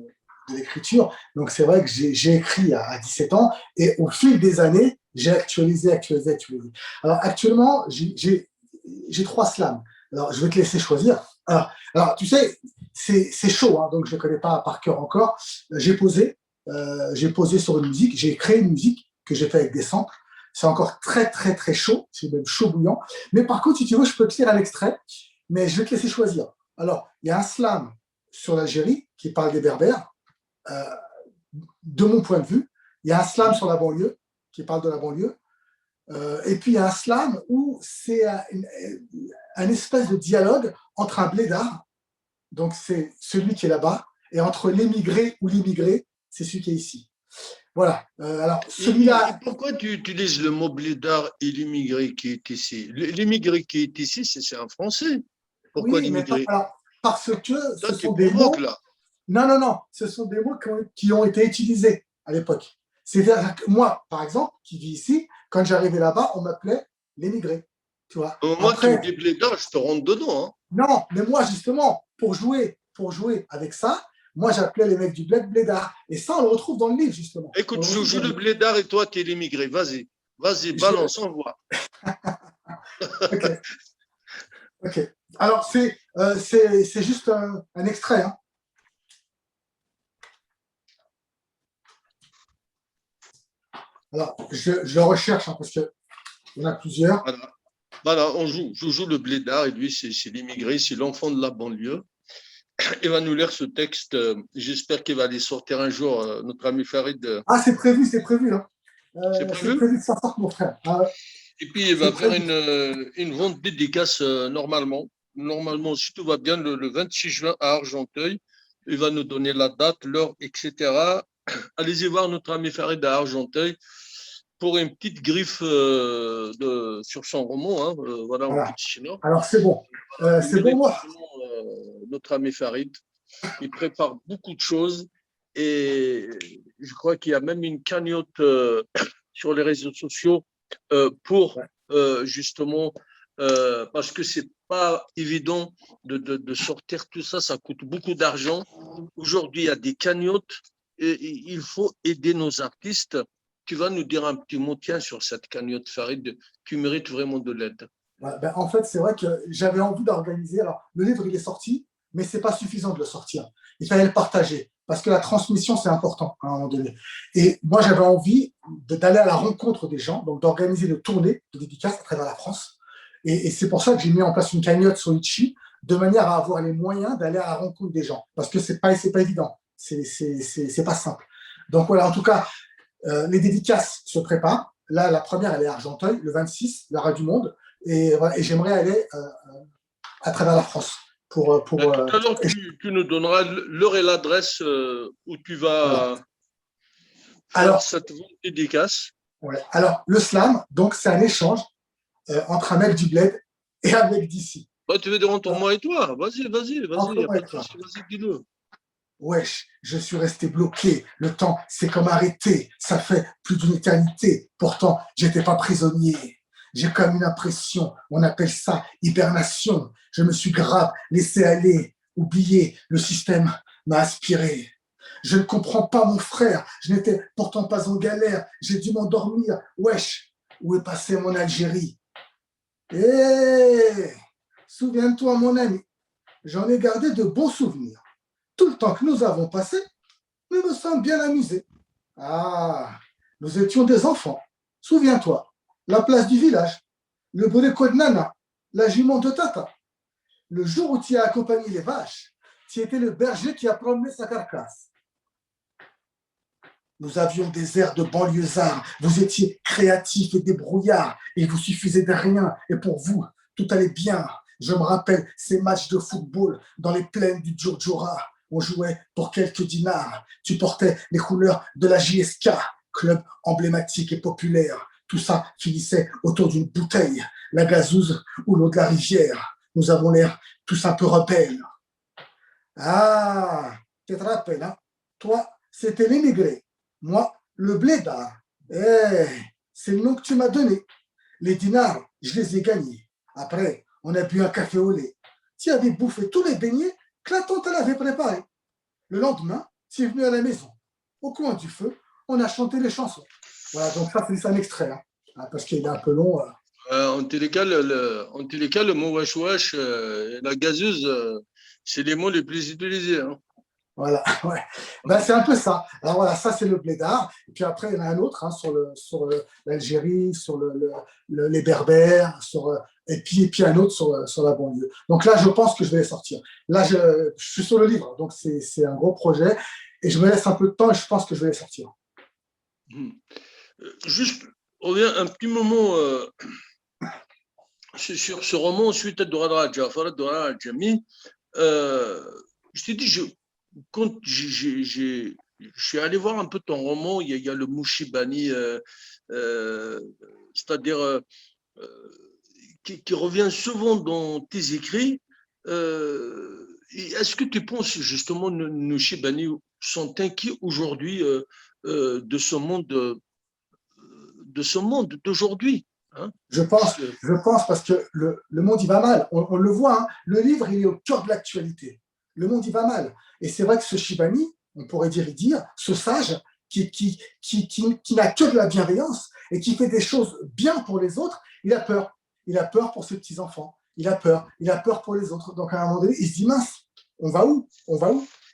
l'écriture, donc c'est vrai que j'ai écrit à 17 ans et au fil des années, j'ai actualisé. Alors actuellement, j'ai 3 slams. Alors, je vais te laisser choisir. Alors tu sais, c'est chaud, hein, donc je ne connais pas par cœur encore. J'ai posé sur une musique, j'ai créé une musique que j'ai fait avec des samples. C'est encore très, très, très chaud, c'est même chaud bouillant. Mais par contre, si tu veux, je peux te lire un extrait, mais je vais te laisser choisir. Alors, il y a un slam sur l'Algérie qui parle des Berbères, de mon point de vue. Il y a un slam sur la banlieue qui parle de la banlieue. Et puis, il y a un slam où c'est un espèce de dialogue entre un blédard, donc c'est celui qui est là-bas, et entre l'émigré ou l'immigré, c'est celui qui est ici. Voilà. Alors, celui-là. Pourquoi tu utilises le mot blédard et l'immigré qui est ici? L'immigré qui est ici, c'est un Français. Pourquoi oui, l'immigré? Parce que là, ce sont des mots. Là. Non. Ce sont des mots qui ont été utilisés à l'époque. C'est-à-dire que moi, par exemple, qui vis ici, quand j'arrivais là-bas, on m'appelait l'émigré. Tu vois. Moi, tu me dis blédard, je te rentre dedans. Hein. Non, mais moi, justement, pour jouer avec ça, moi, j'appelais les mecs du bled blédard. Et ça, on le retrouve dans le livre, justement. Écoute, je joue le blédard et toi, tu es l'immigré. Vas-y, balance, envoie. Ok. Alors, c'est juste un extrait. Hein. Alors, je le recherche hein, parce qu'il y en a plusieurs. Voilà, je joue le blédard et lui, c'est l'immigré, c'est l'enfant de la banlieue. Il va nous lire ce texte. J'espère qu'il va aller sortir un jour, notre ami Farid. Ah, c'est prévu. Hein. C'est prévu? C'est prévu que ça sorte, mon frère. Et puis, il va faire une vente dédicace normalement. Normalement, si tout va bien, le 26 juin à Argenteuil. Il va nous donner la date, l'heure, etc. Allez-y voir notre ami Farid à Argenteuil pour une petite griffe sur son roman. Hein, voilà, en petit chinois. Alors, c'est bon. C'est bon, moi. Notre ami Farid, il prépare beaucoup de choses et je crois qu'il y a même une cagnotte sur les réseaux sociaux pour justement, parce que c'est pas évident de sortir tout ça, ça coûte beaucoup d'argent. Aujourd'hui, il y a des cagnottes il faut aider nos artistes. Tu vas nous dire un petit mot, tiens, sur cette cagnotte Farid, qui mérite vraiment de l'aide. Ben, en fait, c'est vrai que j'avais envie d'organiser. Alors, le livre, il est sorti, mais ce n'est pas suffisant de le sortir. Il fallait le partager, parce que la transmission, c'est important à un moment donné. Et moi, j'avais envie d'aller à la rencontre des gens, donc d'organiser des tournées de dédicaces à travers la France. Et c'est pour ça que j'ai mis en place une cagnotte sur Litchi, de manière à avoir les moyens d'aller à la rencontre des gens. Parce que ce n'est pas évident, c'est pas simple. Donc voilà, en tout cas, les dédicaces se préparent. Là, la première, elle est à Argenteuil, le 26, la Rue du Monde. Et j'aimerais aller à travers la France. Tout à l'heure, tu nous donneras l'heure et l'adresse où tu vas faire cette dédicace. Ouais. Alors, le slam, donc, c'est un échange entre un mec du bled et un mec d'ici. Bah, tu veux dire entre moi et toi? Vas-y, dis-le. Wesh, je suis resté bloqué. Le temps, c'est comme arrêté. Ça fait plus d'une éternité. Pourtant, j'étais pas prisonnier. J'ai comme une impression. On appelle ça hibernation. Je me suis grave laissé aller. Oublié, le système m'a aspiré. Je ne comprends pas mon frère. Je n'étais pourtant pas en galère. J'ai dû m'endormir. Wesh, où est passée mon Algérie? Souviens-toi, mon ami. J'en ai gardé de bons souvenirs. Tout le temps que nous avons passé, nous nous sommes bien amusés. Ah, nous étions des enfants. Souviens-toi, la place du village, le boléco de Nana, la jument de Tata. Le jour où tu as accompagné les vaches, tu étais le berger qui a promené sa carcasse. Nous avions des airs de banlieusards. Vous étiez créatifs et débrouillards. Il vous suffisait de rien. Et pour vous, tout allait bien. Je me rappelle ces matchs de football dans les plaines du Djurdjura. On jouait pour quelques dinars. Tu portais les couleurs de la JSK, club emblématique et populaire. Tout ça finissait autour d'une bouteille, la gazouze ou l'eau de la rivière. Nous avons l'air tous un peu rebelles. Ah, tu te rappelles, hein? Toi, c'était l'émigré. Moi, le blédard. C'est le nom que tu m'as donné. Les dinars, je les ai gagnés. Après, on a bu un café au lait. Tu avais bouffé tous les beignets que la tante l'avait préparés. Le lendemain, tu es venu à la maison. Au coin du feu, on a chanté les chansons. Voilà, donc ça, c'est un extrait, hein, parce qu'il est un peu long. En tous les cas, le mot wesh wesh, la gazeuse, c'est les mots les plus utilisés. Hein. Voilà, ouais. Ben, c'est un peu ça. Alors voilà, ça c'est le blédard. Et puis après, il y en a un autre hein, sur l'Algérie, sur les Berbères, et puis un autre sur la banlieue. Donc là, je pense que je vais les sortir. Là, je suis sur le livre, donc c'est un gros projet. Et je me laisse un peu de temps et je pense que je vais les sortir. Juste, on revient un petit moment sur ce roman, suite à Dorada Jafar, Dorada Jami. Je t'ai dit, quand je suis allé voir un peu ton roman, il y a le Mouchibani, c'est-à-dire qui revient souvent dans tes écrits. Est-ce que tu penses justement que nos Chibani sont inquiets aujourd'hui de ce monde d'aujourd'hui? Hein? Je pense parce que le monde, il va mal. On le voit, hein. Le livre, il est au cœur de l'actualité. Le monde, il va mal. Et c'est vrai que ce Chibani, on pourrait dire, ce sage qui n'a que de la bienveillance et qui fait des choses bien pour les autres, il a peur. Il a peur pour ses petits-enfants. Il a peur pour les autres. Donc, à un moment donné, il se dit, mince, on va où?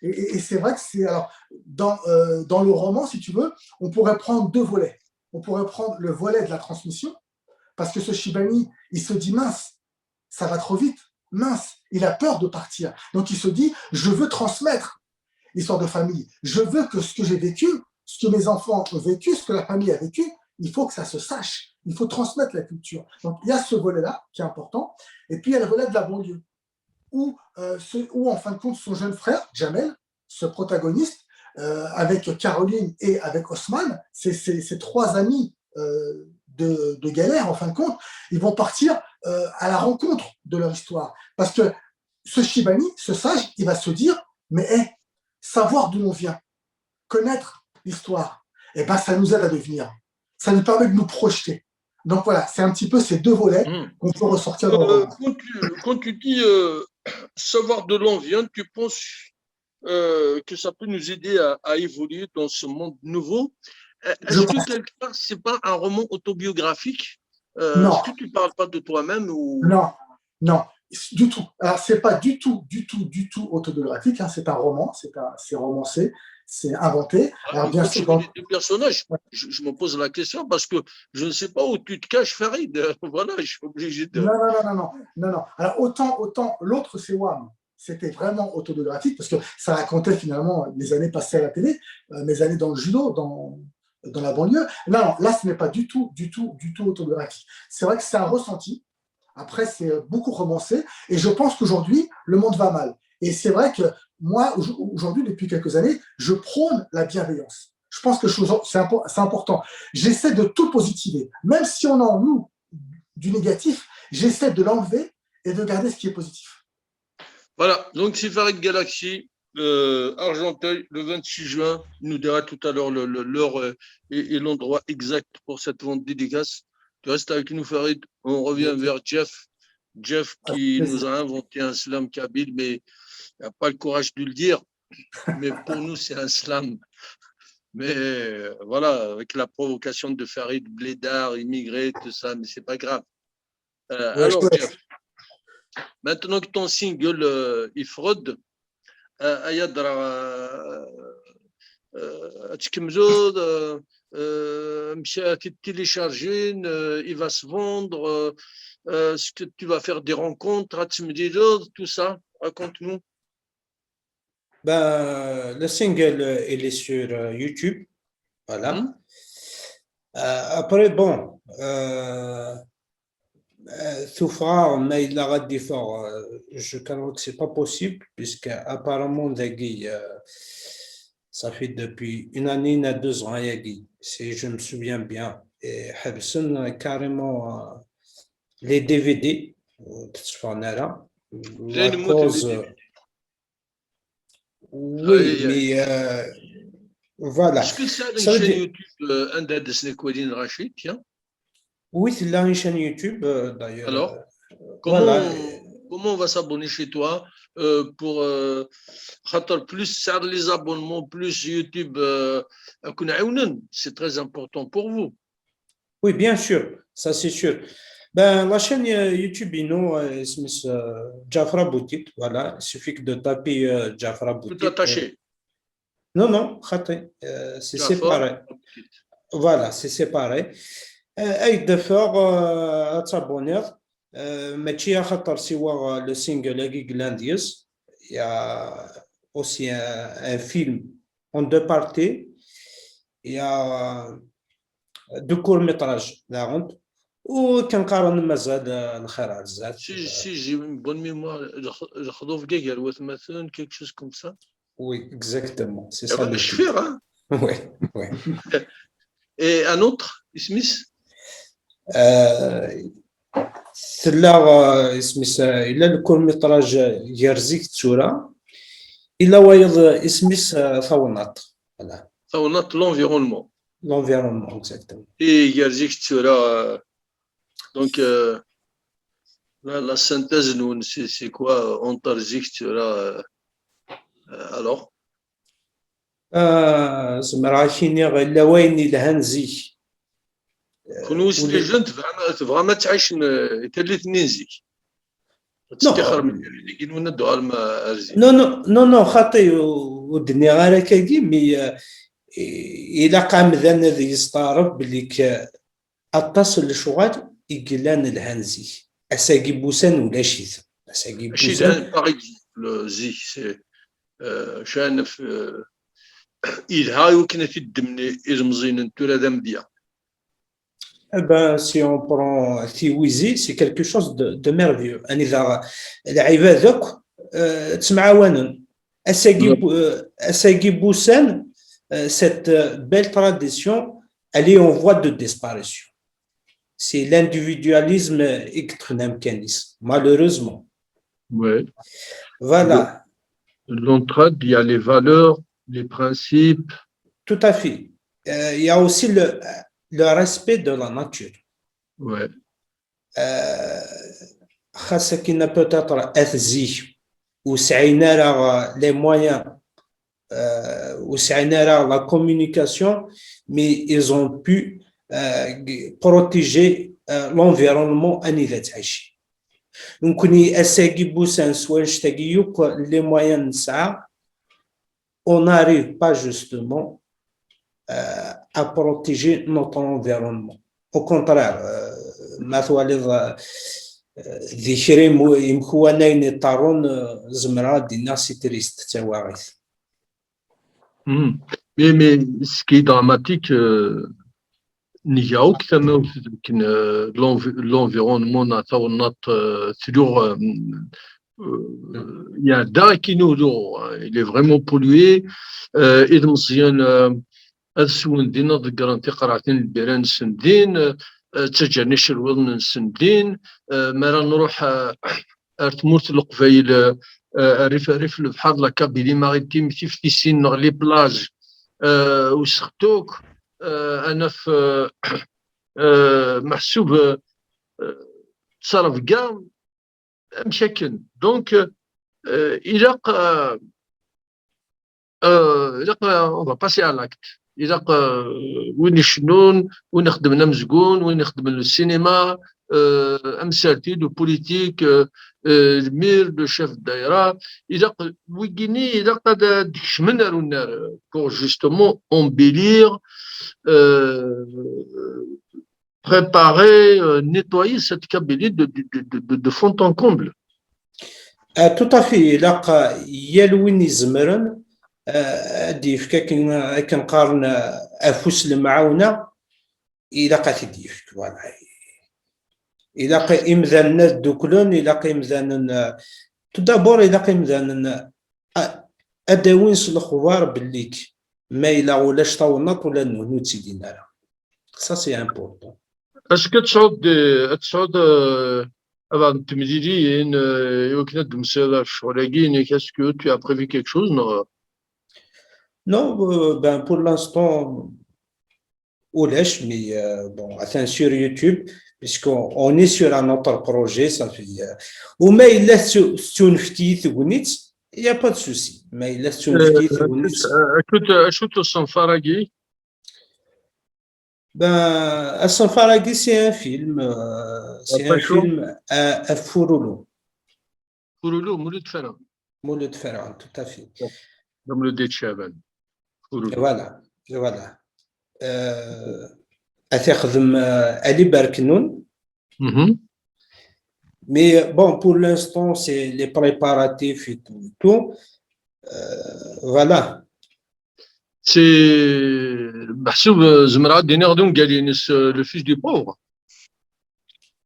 Et c'est vrai que c'est… Alors, dans le roman, si tu veux, on pourrait prendre deux volets. On pourrait prendre le volet de la transmission, parce que ce Chibani, il se dit, mince, ça va trop vite. Mince, il a peur de partir. Donc, il se dit, je veux transmettre l'histoire de famille. Je veux que ce que j'ai vécu, ce que mes enfants ont vécu, ce que la famille a vécu, il faut que ça se sache. Il faut transmettre la culture. Donc, il y a ce volet-là qui est important. Et puis, il y a le volet de la banlieue, où en fin de compte, son jeune frère, Jamel, ce protagoniste, avec Caroline et avec Osman, ces trois amis de galère, en fin de compte, ils vont partir à la rencontre de leur histoire. Parce que ce Chibani, ce sage, il va se dire, mais savoir d'où on vient, connaître l'histoire, et ben, ça nous aide à devenir. Ça nous permet de nous projeter. Donc voilà, c'est un petit peu ces deux volets qu'on peut ressortir dans le roman. Quand tu dis savoir de l'on vient, tu penses que ça peut nous aider à évoluer dans ce monde nouveau. Je Est-ce que pense. quelque part, ce n'est pas un roman autobiographique? Non, Est-ce que tu ne parles pas de toi-même ou... non, non, du tout. Alors, c'est pas du tout autobiographique, hein, c'est un roman, c'est romancé, c'est inventé. Alors, Et bien quand sûr, tu mets les deux personnages, je me pose la question parce que je ne sais pas où tu te caches, Farid. Voilà, je suis obligé de... non. Alors, autant l'autre, c'est Wham. C'était vraiment autobiographique parce que ça racontait finalement les années passées à la télé, mes années dans le judo, dans la banlieue. Non, là, ce n'est pas du tout autobiographique. C'est vrai que c'est un ressenti. Après, c'est beaucoup romancé. Et je pense qu'aujourd'hui, le monde va mal. Et c'est vrai que moi, aujourd'hui, depuis quelques années, je prône la bienveillance. Je pense que c'est important. J'essaie de tout positiver. Même si on a en nous du négatif, j'essaie de l'enlever et de garder ce qui est positif. Voilà, donc c'est Farid Galaxy, Argenteuil, le 26 juin. Il nous dira tout à l'heure l'heure et l'endroit exact pour cette vente dédicace. Tu restes avec nous, Farid. On revient vers Jeff. Jeff qui nous a inventé un slam kabyle, mais il n'a pas le courage de le dire. Mais pour nous, c'est un slam. Mais voilà, avec la provocation de Farid, blédard, immigré, tout ça, mais c'est pas grave. Alors, Jeff, maintenant que ton single Ifrod, تكملوا مشى télécharger, il va se vendre, est-ce que tu vas faire des rencontres, tout ça, raconte-nous. Ben, le single, il est sur YouTube. Voilà. Après, bon, Soufra, mais il a radé fort. Je crois que ce n'est pas possible, puisque apparemment, ça fait depuis une année, 2 ans, si je me souviens bien. Et Habson, carrément, les DVD, la cause. Oui, mais voilà. Est-ce que c'est une chaîne YouTube, Indad Snekwadin Rachid, tiens? Oui, c'est là une chaîne YouTube, d'ailleurs. Alors, voilà. Comment on va s'abonner chez toi pour plus les abonnements, plus YouTube, c'est très important pour vous. Oui, bien sûr, ça c'est sûr. Ben, la chaîne YouTube, c'est Jafra Boutique, voilà, il suffit de taper Jafra Boutique. Tout attaché. Non, c'est séparé. Voilà, c'est séparé. أي دفع t'abonner ماشي خاطر سوا le single Glandius. Il y a aussi un film en 2 parties. Il y a 2 courts-métrages la honte وكنقارن مازال الخير بزاف. Si j'ai une bonne mémoire, الخضوف ديال مثلا quelque chose comme ça. Oui, exactement, c'est ça. Je fais, hein. Oui. Et un autre, Smith. سلا اسمس إلا الكورميتراج يرزيك تسورة إلا وايض اسمس ثونات. ثونات l'environnement. L'environnement, exactement. Et يرزيك تسورة. Donc la synthèse, nous, c'est quoi? Antarzik تسورة. Alors. زمرا كينيغ إلا وين الهنزي. كونوا سيدي جنت فغاما تعيش تلي نيزيك تستخر من اللي ندو على ارزي نو خاطي ودني غير كاكي مي الى قام ذا ذي يستعرف بلي اتصل لشغال يقلان الهنزي اساقي بوسان ولا شيث اساقي بوسان باغي زي سي شانف الها وكنا في الدمني ارمزين تورا دمديا. Eh ben, si on prend Tiwizi, c'est quelque chose de merveilleux. العباد ذوك تسمعوانن أساقي بوسان, cette belle tradition, elle est en voie de disparition. C'est l'individualisme extrémement, malheureusement. Oui. Voilà. L'entraide, il y a les valeurs, les principes. Tout à fait. Il y a aussi le respect de la nature. Ouais. خاصة كنا peut-être أثزي وسعينا les moyens وسعنا la communication, mais ils ont pu protéger l'environnement أني تعيش. يمكن أساقي بوسان سوان شتاقيوك les moyens نسعى on n'arrive pas justement à protéger notre environnement. Au contraire, مثلا ذكري يمكوانا ينطرون زمرة دينا سيتريست تواغيث. Mais ce qui est dramatique, il y a aucun l'environnement il y a d'un qui nous il est vraiment pollué. Et donc السون دينا ذكرت قرعتين البيران سندين تجانيش الوضن سندين مرة نروح ارتمورت القبايل ريف البحر لا كابيلي ماريتيم في سين لي بلاج وسختوك انا في محسوب تصرف كاع مشاكل دونك الى on va passer à l'acte. وين يشنون وين خدمنا مزقون وين خدمنا السينما امثالتي دو بوليتيك المير لو شيف الدائره الى ويكيني الى قد دكشمنا النار pour justement embellir préparer nettoyer cette Kabylie de fond en comble. Tout à fait. لقى يلوين يزمرن ديف كنقارن افوس المعاونه الى قات ديفك فوالا الى قا امذان دوكلون الى قا امذان تو دابور الى قا امذان اداوين الاخبار بالليك ما الى ولاش طونط ولا نهنو تسيدينا سا سي امبورطون. اسكو تصعد avant de me dire يمكن تمسال شوراكين qu'est-ce que tu as prévu quelque chose non? Non, ben pour l'instant, mais bon, attends, sur YouTube, puisqu'on est sur un autre projet, ça fait. Ou mais il laisse sur une petite gonite, il n'y a pas de souci. Mais il laisse sur une petite gonite. Écoute, Sanfaraghi. Ben, Sanfaraghi, c'est un film. C'est un film à Fouroulou. Fouroulou, Mouloud Ferran. Mouloud Ferran, tout à fait. Comme le Déchaban. Voilà. أتخدم Ali Barknoun. Mais bon, pour l'instant, c'est les préparatifs et tout. Voilà. C'est محسوب زمرة دينار دون قالينس le fils du pauvre.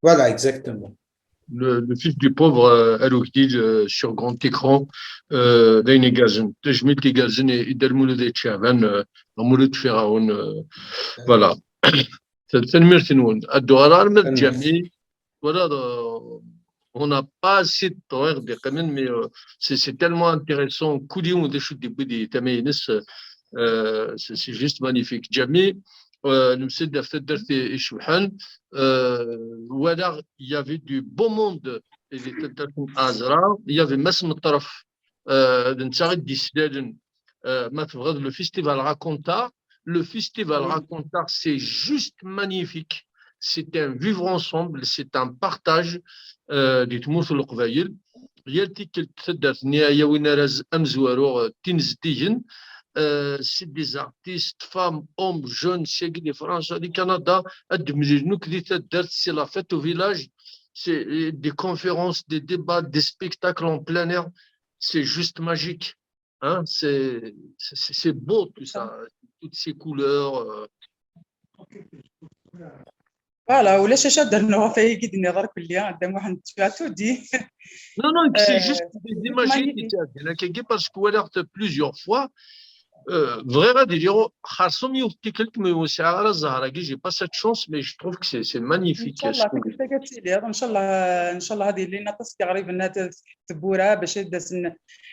Voilà, exactement. Le fils du pauvre Aloukdil sur grand écran بين غازن تجميل كي غازن يدير مولود شعبان مولود فرعون فوالا تنمير تنون الدوار من جميع voilà on n'a pas assez de temps de quand même mais c'est tellement intéressant كل des choses des تمينس c'est juste magnifique جميع نمسد دفتر درتي شبحان ولا il y avait du beau monde اللي تدرتم ازرا il y avait مسم الطرف نتاغد ديسلالن ما تبغض le festival Raconta c'est juste magnifique c'est un vivre ensemble c'est un partage اللي تموت القبايل يالتي كتدرت نهايه وين راز امزوارو تنزديين c'est des artistes, femmes, hommes, jeunes, c'est du France, du Canada, c'est la fête au village, c'est des conférences, des débats, des spectacles en plein air, c'est juste magique. Hein? C'est beau tout ça, toutes ces couleurs. Voilà, ولا شاشة درنا فيه كي دينا غير كل يوم قدام واحد تبعتو دي. Non, c'est juste des images parce que voilà plusieurs fois. Vraiment, j'ai pas cette chance, mais je trouve que c'est magnifique. ان شاء الله هذه اللي ناقص يا غريب انها تبوره باش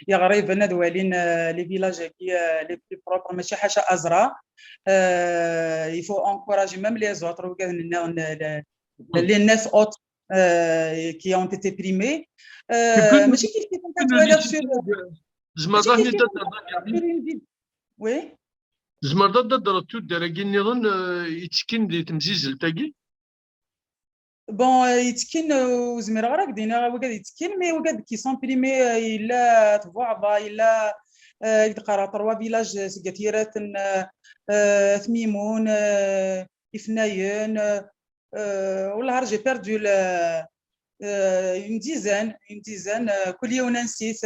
يا غريب انها دوالين لي فيلاج كي لي بروبر ماشي حاجه ازرا يفو انكوراجي ميم لي زوتر وكان لي الناس اوت كي اون تي بريمي ماشي كيف انت توالي زعما ماشي راني كيف كاين وي زعما درتو الدرجة نظن يتسكن دي تمزيزل تاكي. بون يتكين وزمير غير دينا وكاد يتكين مي وكاد كي سامبريمي الا تبوعضه الا يتقرا 3 فيلاج سكاتيرات ثميمون إفناين والله جي بيردو une dizaine كل يوم نسيت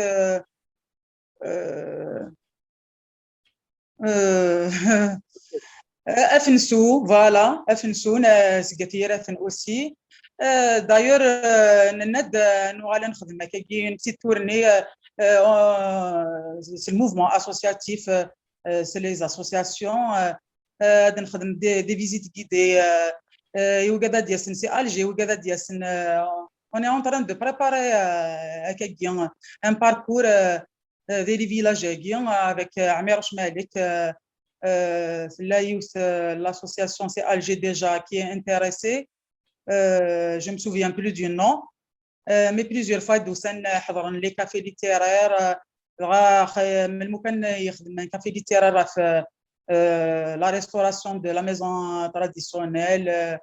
افنسو فوالا افنسو سكاتيرات اوسي دايور نند نوغال نخدم كاين بتيت تورني سي الموفمون اسوسياتيف سي لي اسوسياسيون نخدم دي فيزيت غيدي يوغادا دياسن سي الجي وغادا دياسن on est en train de préparer un parcours des villages avec Amir Malik l'association c'est Alger déjà qui est intéressée je me souviens plus du nom mais plusieurs fois دوسن حضرنا les cafés littéraires من الممكن يخدم un café littéraire في la restauration de la maison traditionnelle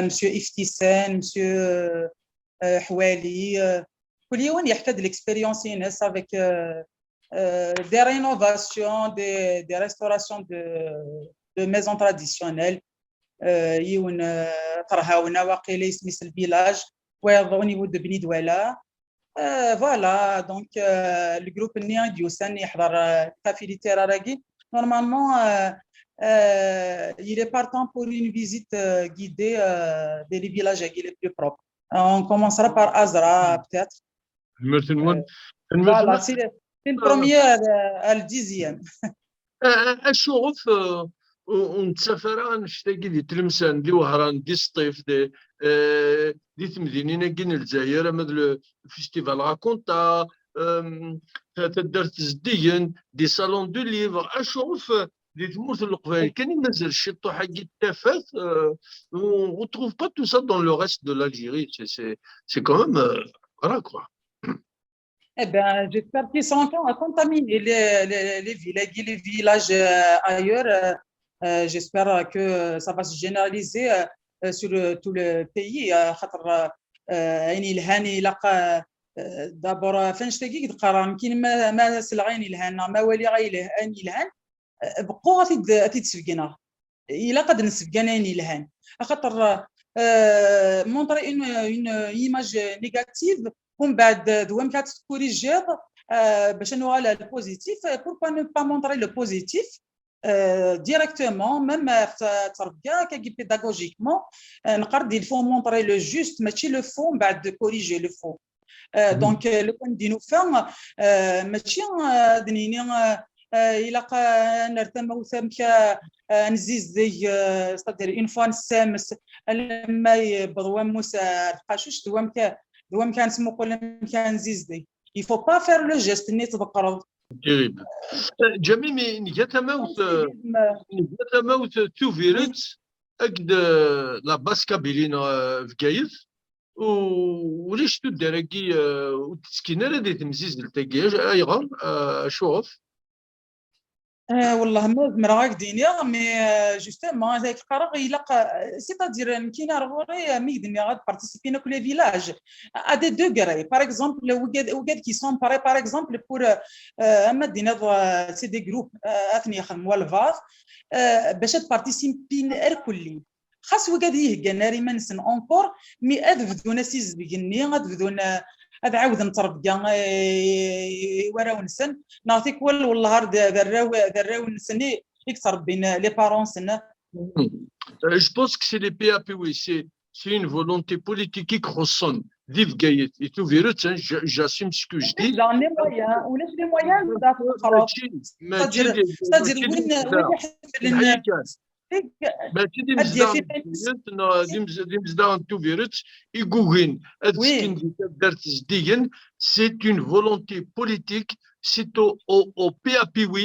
monsieur Iftissan monsieur حوالي كل يوم يحكي de l'expérience ينس avec des rénovations des restaurations de maisons traditionnelles يون طرهاونا واقيلا يسميس الفيلاج au niveau de بني دوالة voilà donc le groupe ني ديوسان يحضر كافي ليتيراراكي normalement il est partant pour une visite guidée des villages les plus propres on commencera par Azra peut-être voilà c'est une première le 10e اشوف ونتسافر نشتاقي دي تلمسان دي وهران دي سطيف دي تمدينين كين الجزائر مثل فيستيفال راكونتا درت زديين دي صالون دو ليفر اشوف دي تموت القبائل كان مازال الشطو حق التافات on retrouve pas tout ça dans le reste de l'Algérie c'est quand même voilà quoi. Eh bien, j'espère qu'ils sont à contaminer les villages ailleurs. J'espère que ça va se généraliser sur tout le pays. عيني الهاني لقى دابا فاش تلاقي تقرا يمكن ما سلعين الهان ما والي غير عيني الهان بقوا تتسفقنا الا قد نسفقنا عيني الهان خاطر مونطري اون ايماج نيجاتيف ومن بعد دوام كتكوريجير باش نوغال البوزيتيف pourquoi ne pas montrer le positif directement même تربيه كي pédagogiquement نقدر il faut montrer le juste ماشي le faux من بعد corriger le faux donc le point دينو فين ماشي دنيني الا نرتم ثمك نزيز دي ستادير اون فوا نسامس لما يبضوا موسى القاشوش دوام كان سمو كل كان زيزدي il faut pas faire le geste ني تذكر terrible جميل نيجاتا موت توفيرت اكد لا باسكابيلين في كايف وليش تدركي وتسكينه دي تمزيز التاكي ايغا شوف والله ما مراك دينيا مي جوستومون هذاك القرار يلقى سيتادير يمكن رغوري ميدني غاد بارتيسيبي كل فيلاج ا دي دوغري باغ اكزومبل وكاد كي سون باري باغ اكزومبل بور اما دينا سي دي جروب اثني يخدموا الفاز باش تبارتيسيبي الكلي خاص وكاد يهكا ناري منسن اونكور مي ادفدو ناسيز بيني غادفدونا هذا عاود نتربيا وراو نسن نعطيك والله دراو نسني يكثر بين لي بارون سن Je pense que c'est les PAPW, c'est une volonté politique qui croissante. Vive Gaïet. Et tout verrou, j'assume ce que je dis. Dans les moyens, ou les moyens, c'est-à-dire c'est une volonté politique, c'est au PAPW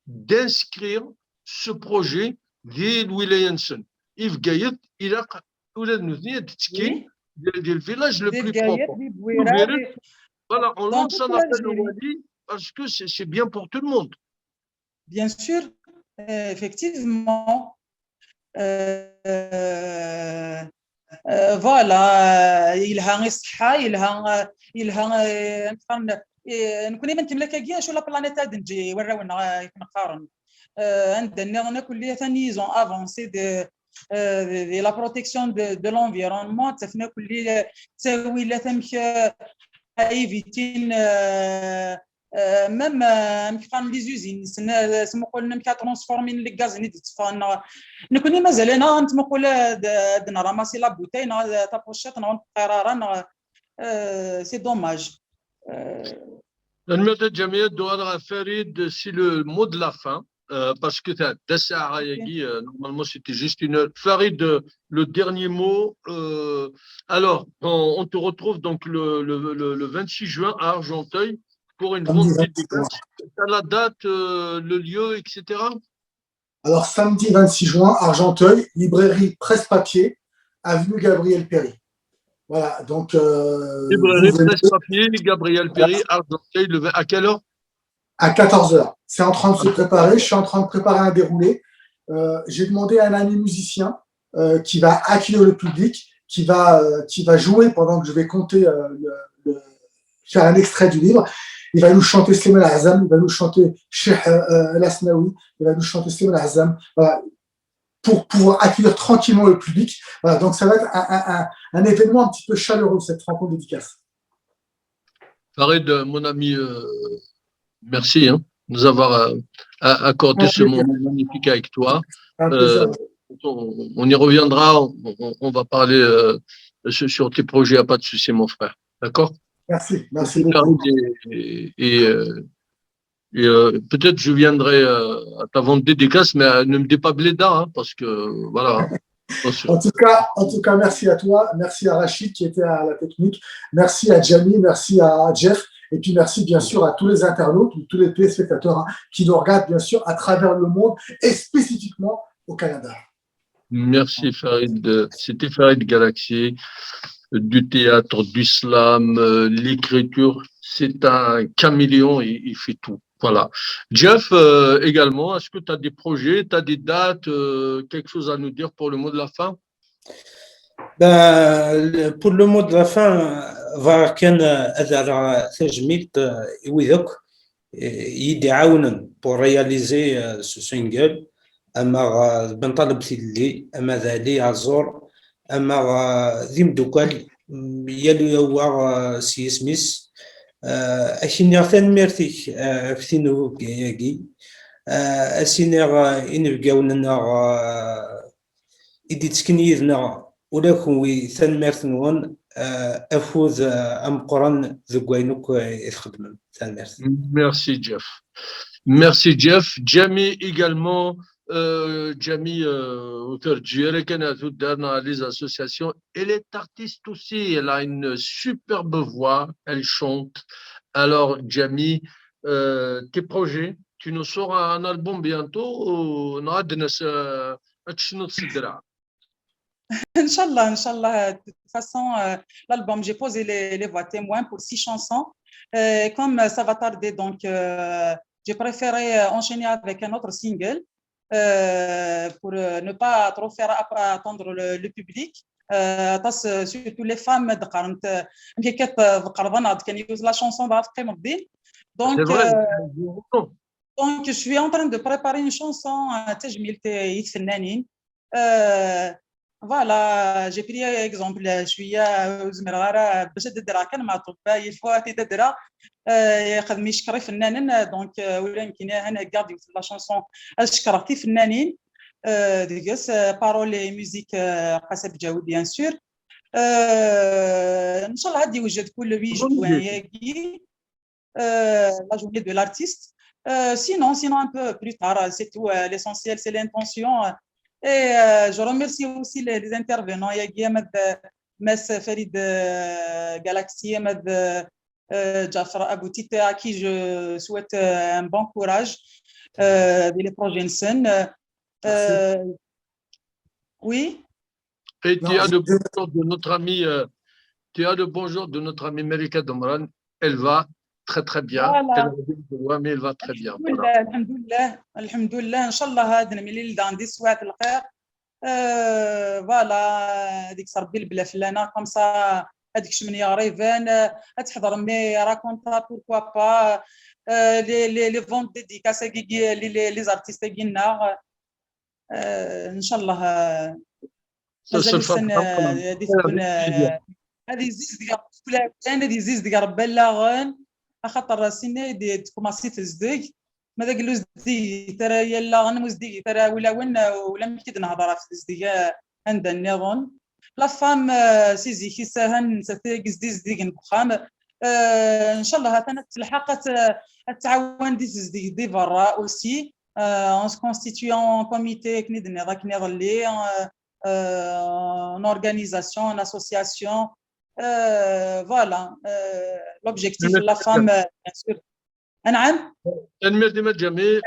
d'inscrire ce projet ديال ولاية نسن إف قايد إلى ولاد نوثنية تسكين ديال الفيلاج لو بلو بروبر Voilà, on dans lance toute un appel au l'Algérie. Wali parce que c'est bien pour tout le monde. Bien sûr, effectivement. فوالا يلها الصحه يلها نقارن نكون ما نتملك كاع شو لا بلانيت هاد نجي وراونا نقارن عندنا كليه ثاني زون افونسي دي لا بروتيكسيون دو لونفيرونمون تفنا كليه تساوي لا تمك ايفيتين ميم نقارن لي زوزين سمو قلنا نكا ترانسفورمين لي غاز ني تفانا نكوني مازال انا نتمقول دنا راماسي لا بوتين تا بوشات نون قرارا سي دوماج المادة الجمعية دوار Farid, c'est le mot de la fin, parce que normalement c'était juste une heure. Farid, le dernier mot. Alors, on te retrouve donc le 26 juin à Argenteuil pour une grande dédicace. Tu as la date, le lieu, etc. Alors, samedi 26 juin, Argenteuil, librairie Presse-Papier, avenue Gabriel Péry. Voilà, donc. Librairie Presse-Papier, Gabriel Péry, Argenteuil, à quelle heure? À 14h. C'est en train de se préparer. Je suis en train de préparer un déroulé. J'ai demandé à un ami musicien qui va accueillir le public, qui va jouer pendant que je vais compter, faire un extrait du livre. Il va nous chanter Slimane Azam, il va nous chanter Cheikh Lasnaoui, il va nous chanter Slimane Azam, voilà, pour pouvoir accueillir tranquillement le public. Voilà, donc ça va être un événement un petit peu chaleureux, cette rencontre dédicace. Farid, mon ami, merci de nous avoir accordé ce moment magnifique avec toi. On y reviendra, on va parler sur tes projets, il n'y a pas de souci, mon frère. D'accord? Merci beaucoup. Et peut-être je viendrai à ta vente dédicace, mais ne me dis pas Bléda, hein, parce que voilà. En tout cas, merci à toi, merci à Rachid qui était à la technique, merci à Jamie, merci à Jeff, et puis merci bien sûr à tous les internautes, tous les téléspectateurs qui nous regardent bien sûr à travers le monde et spécifiquement au Canada. Merci Farid, c'était Farid Galaxy, du théâtre, du slam, l'écriture, c'est un caméléon, il fait tout. Voilà. Jeff, également, est-ce que tu as des projets, tu as des dates, quelque chose à nous dire pour le mot de la fin? Pour le mot de la fin, كان هذا تجميل وذاك يدعونا pour réaliser ce single اما بنطلب اللي اما ذالي عزور اما ذيم دوكالي يالو هو سي سميث اشيني ثان ميرتيك فتينو كياكي اسيني انبقاونا إدي تسكنيذنا ولكن ثان ميرتنون أفوذ أمقران ذقوينوك يخدم ثان ميرتن. Merci Jeff. Merci Jeff. Jamie également. Jamie, auteur du Canada dans les associations. Elle est artiste aussi. Elle a une superbe voix. Elle chante. Alors, Jamie, tes projets, tu nous sors un album bientôt ou on a Inch'Allah, de toute façon, l'album, j'ai posé les voix témoins pour 6 chansons. Comme ça va tarder, donc j'ai préféré enchaîner avec un autre single pour ne pas trop faire attendre le public. Surtout les femmes, la chanson donc je suis en train de préparer une chanson voilà, j'ai pris exemple شويه زمراره باش تدرا كان مع طبا يفوا تدرا يخدم يشكر فنانين دونك ولا يمكن انا كاردي لا شانسون اشكر في فنانين ديغس بارولي ميوزيك حسب جاوي بيان سور ان شاء الله غادي يوجد كل 8 جوان ياكي la journée de l'artiste sinon un peu plus tard c'est tout l'essentiel c'est l'intention. Et je remercie aussi les intervenants. Il y a Mes Farid Galaxy, Jafar Aboutite, à qui je souhaite un bon courage dans les prochaines scènes. Oui. Et tu as le bonjour de notre ami, Melika Domran. elle va très très bien. Voilà. Elle revient de loin, mais elle va très bien. الحمد Voilà. لله الحمد لله الحمد لله ان شاء الله هاد نملي لداندي سواعة الخير فوالا هذيك ربي البلا فلانه كوم سا هذيك شمنيه ريفان تحضر مي راكونتا بوركوا با لي فونت ديديكاسا كي لي زارتيست كينا ان شاء الله مازال السنه هذه تكون هذه زيز ديال فلان هذه زيز ديال ربي لاغن خاطر سيني دي كوماسي تزدك ماذا قالوا زدي ترى يلا غنمزدي ترى ولا مكيد نهضر في زدي عند النظام لا فام سيزي كي ساهن ستيك زدي نبخام ان شاء الله انا تلحق التعاون دي زدي دي برا اوسي اون كونستيتيون كوميتي كنيد نضاك نضلي en organisation, en association. Voilà. L'objectif de la femme, bien sûr. نعم. تنمير ديما الجميع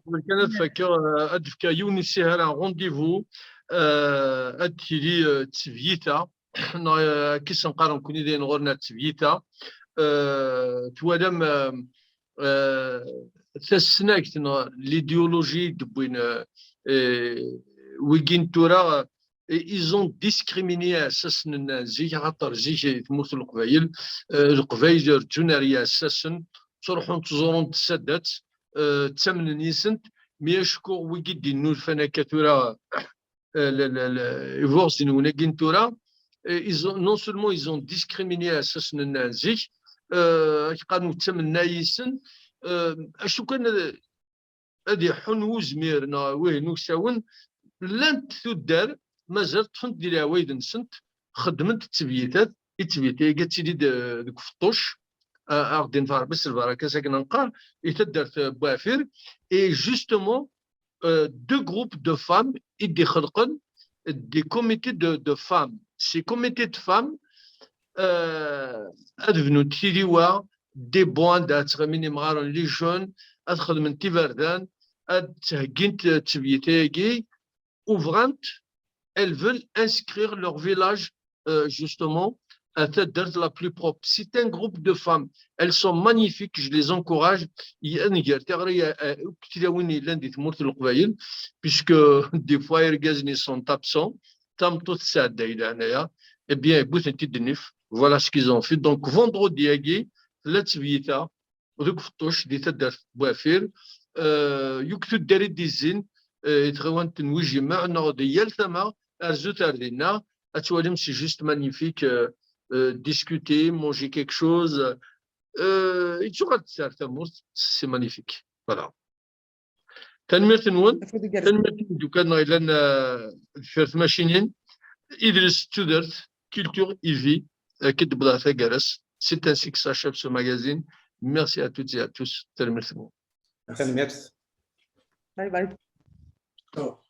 قبل كانت فكر أدفكا يونسي هذا رونديفو أدكيلي تسفيتا كي سنقارن كوني داين غورنا تسفيتا توالم تسناكت l'idéologie دبوين ويجين تورا ils ont discriminé اساسا النازي خاطر زي تموت القبايل رجوناريه اساسا تروحون تزورون تسدات تمن نيسنت مي شكو ويجي نو الفناكاتورا يفورس نونا كينتورا non seulement ils ont discriminé اساسا النازي قالوا تمن نايسن اشو كان هذه حنو زميرنا وين نكساون لانت تدار مازال تفند ديال عوايد نسنت خدمت التبييتات قالت لي دوك فطوش غادي نفار بس البركه ساكن نقار يتدارت بوافير اي جوستومون دو جروب دو فام يدي خلقن دي كوميتي دو فام سي كوميتي دو فام ادفنو تيريوا دي بوان دا تغميني مغارون لي جون ادخل من تيفاردان تهجين تبييتاكي ouvrant, elles veulent inscrire leur village justement à cette date la plus propre. C'est un groupe de femmes, elles sont magnifiques, je les encourage. Puisque des fois les gaz sont absents, eh bien, voilà ce qu'ils ont fait. Donc vendredi, la tsvita, يكتب داري ديزين يتغوان تنويجي معنا ديال ثما ارزو تاردينا اتوالم سي جوست مانيفيك discuter manger quelque chose يتشغل تسار تموت سي مانيفيك فوالا تنمير تنون تنمير دوكان لنا فيرت ماشينين إدريس تودرت كولتور إيفي كتبدا ثاكارس c'est ainsi que s'achève ce magazine. Merci à toutes et à tous. Merci. Merci. Bye bye. Oh.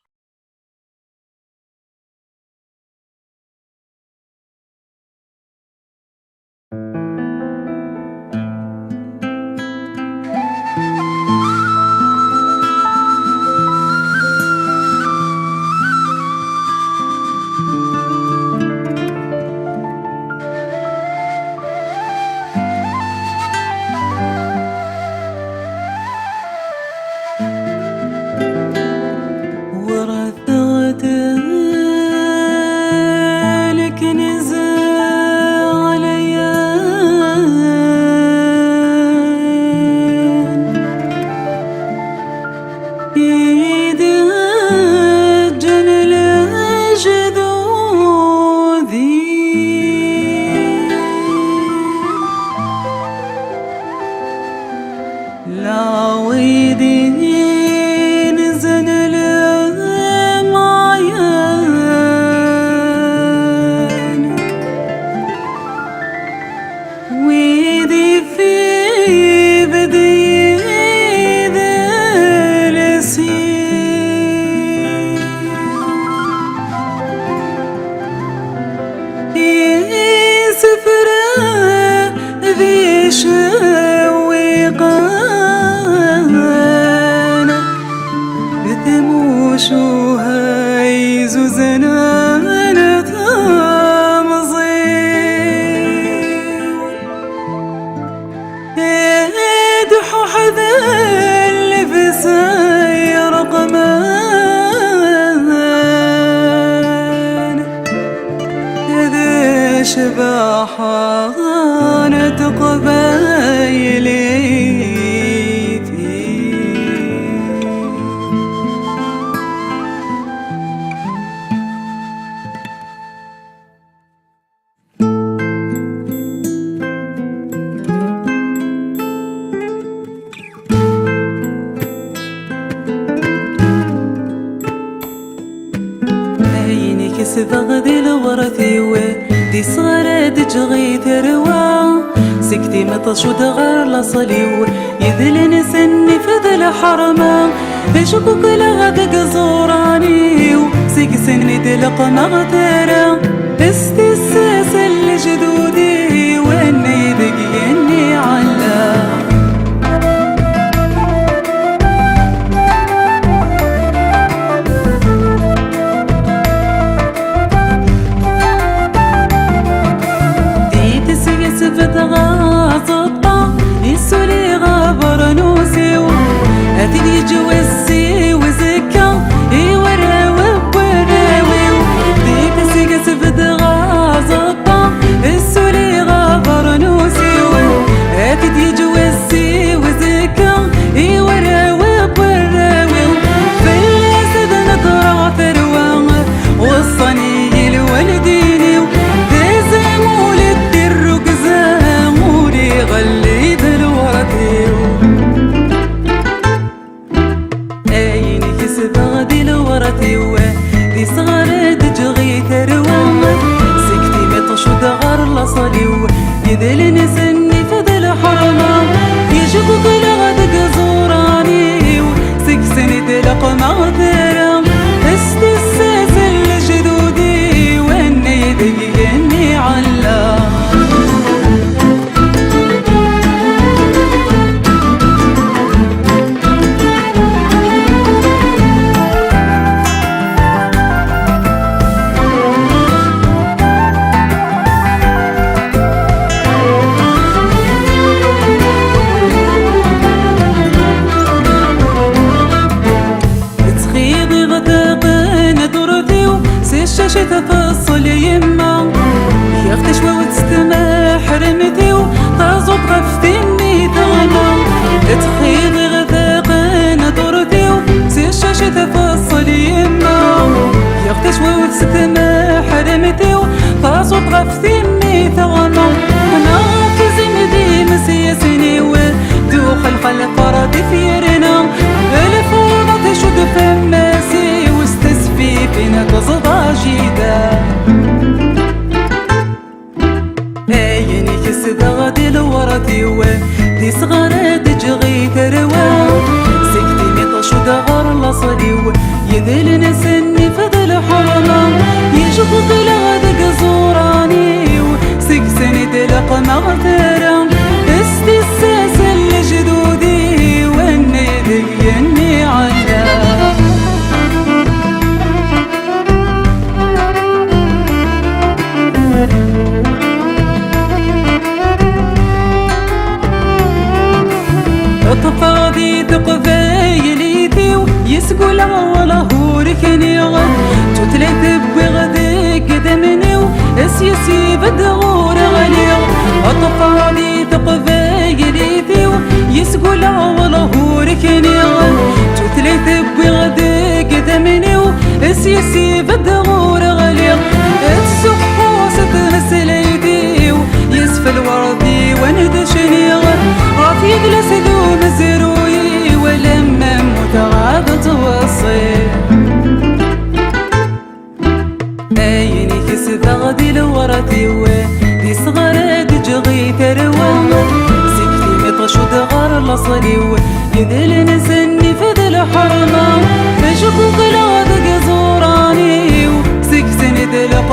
شباحة أنا تقبيلي سبغدي لورثي ودي صارت جغي تروى سكتي مطش ودغر لصلي يذلني سني فذل حرما بشكوك لها قزوراني وسيك سني دلق مغترا استساس لجدودي واني يدقيني علا غاصبة يسولي غابر نوسي أتدي جوسي وزكا يورا وبراوي ديك سيقا سفد غاصبة يسولي غابر نوسي أتدي جوسي وزكا يورا وبراوي في الأسد نطرع ثروان وصني الوالديني دزمول الدر قزامولي غلي دلورتي عيني كسب غدي لورتي ودي صغرت جغي تروان سكتي مطش ودغر لصلي يذلني سني فذل حرما يجبك لغد قزوراني وسكسني دلق مغترا استساس لجدودي واني يدقيني علا تفصل يما ياختش وتستمع حرمتي وتعزب غفتني تغنى تخيض غذاق نظرتي وسيشاش تفصل يما ياختش وتستمع حرمتي وتعزب غفتني تغنى انا في زمدي مسيسني ودوخ الخلق رادي فيرنا الفوضى تشد فماسي واستسفي فينا قصدا جيدا عيني كسد غادي لورتي ودي صغرت جغي تروى سكتي مطش ودغر لصلي يذلني سني فذل حرما يجبك لغد قزوراني وسكسني دلق مغترا استساس لجدودي واني يدقيني علا طفاضي تقفايليتي ويسقول ولا هوركني غد تتلت بغدك دمني واسيسي بدغور غني طفاضي تقفايليتي ويسقول ولا هوركني غد تتلت بغدك دمني واسيسي بدغور غني السحوس تغسليتي ويسفل وردي وندشني غد غاف يجلس ذو مزروي ولما متغاب توصي عيني كسد غدي لورتي ودي صغرت جغي تروى سكتي مطش ودغر لصلي يذلني سني فذل حرما فشكوك لغد قزوراني وسكسني دلق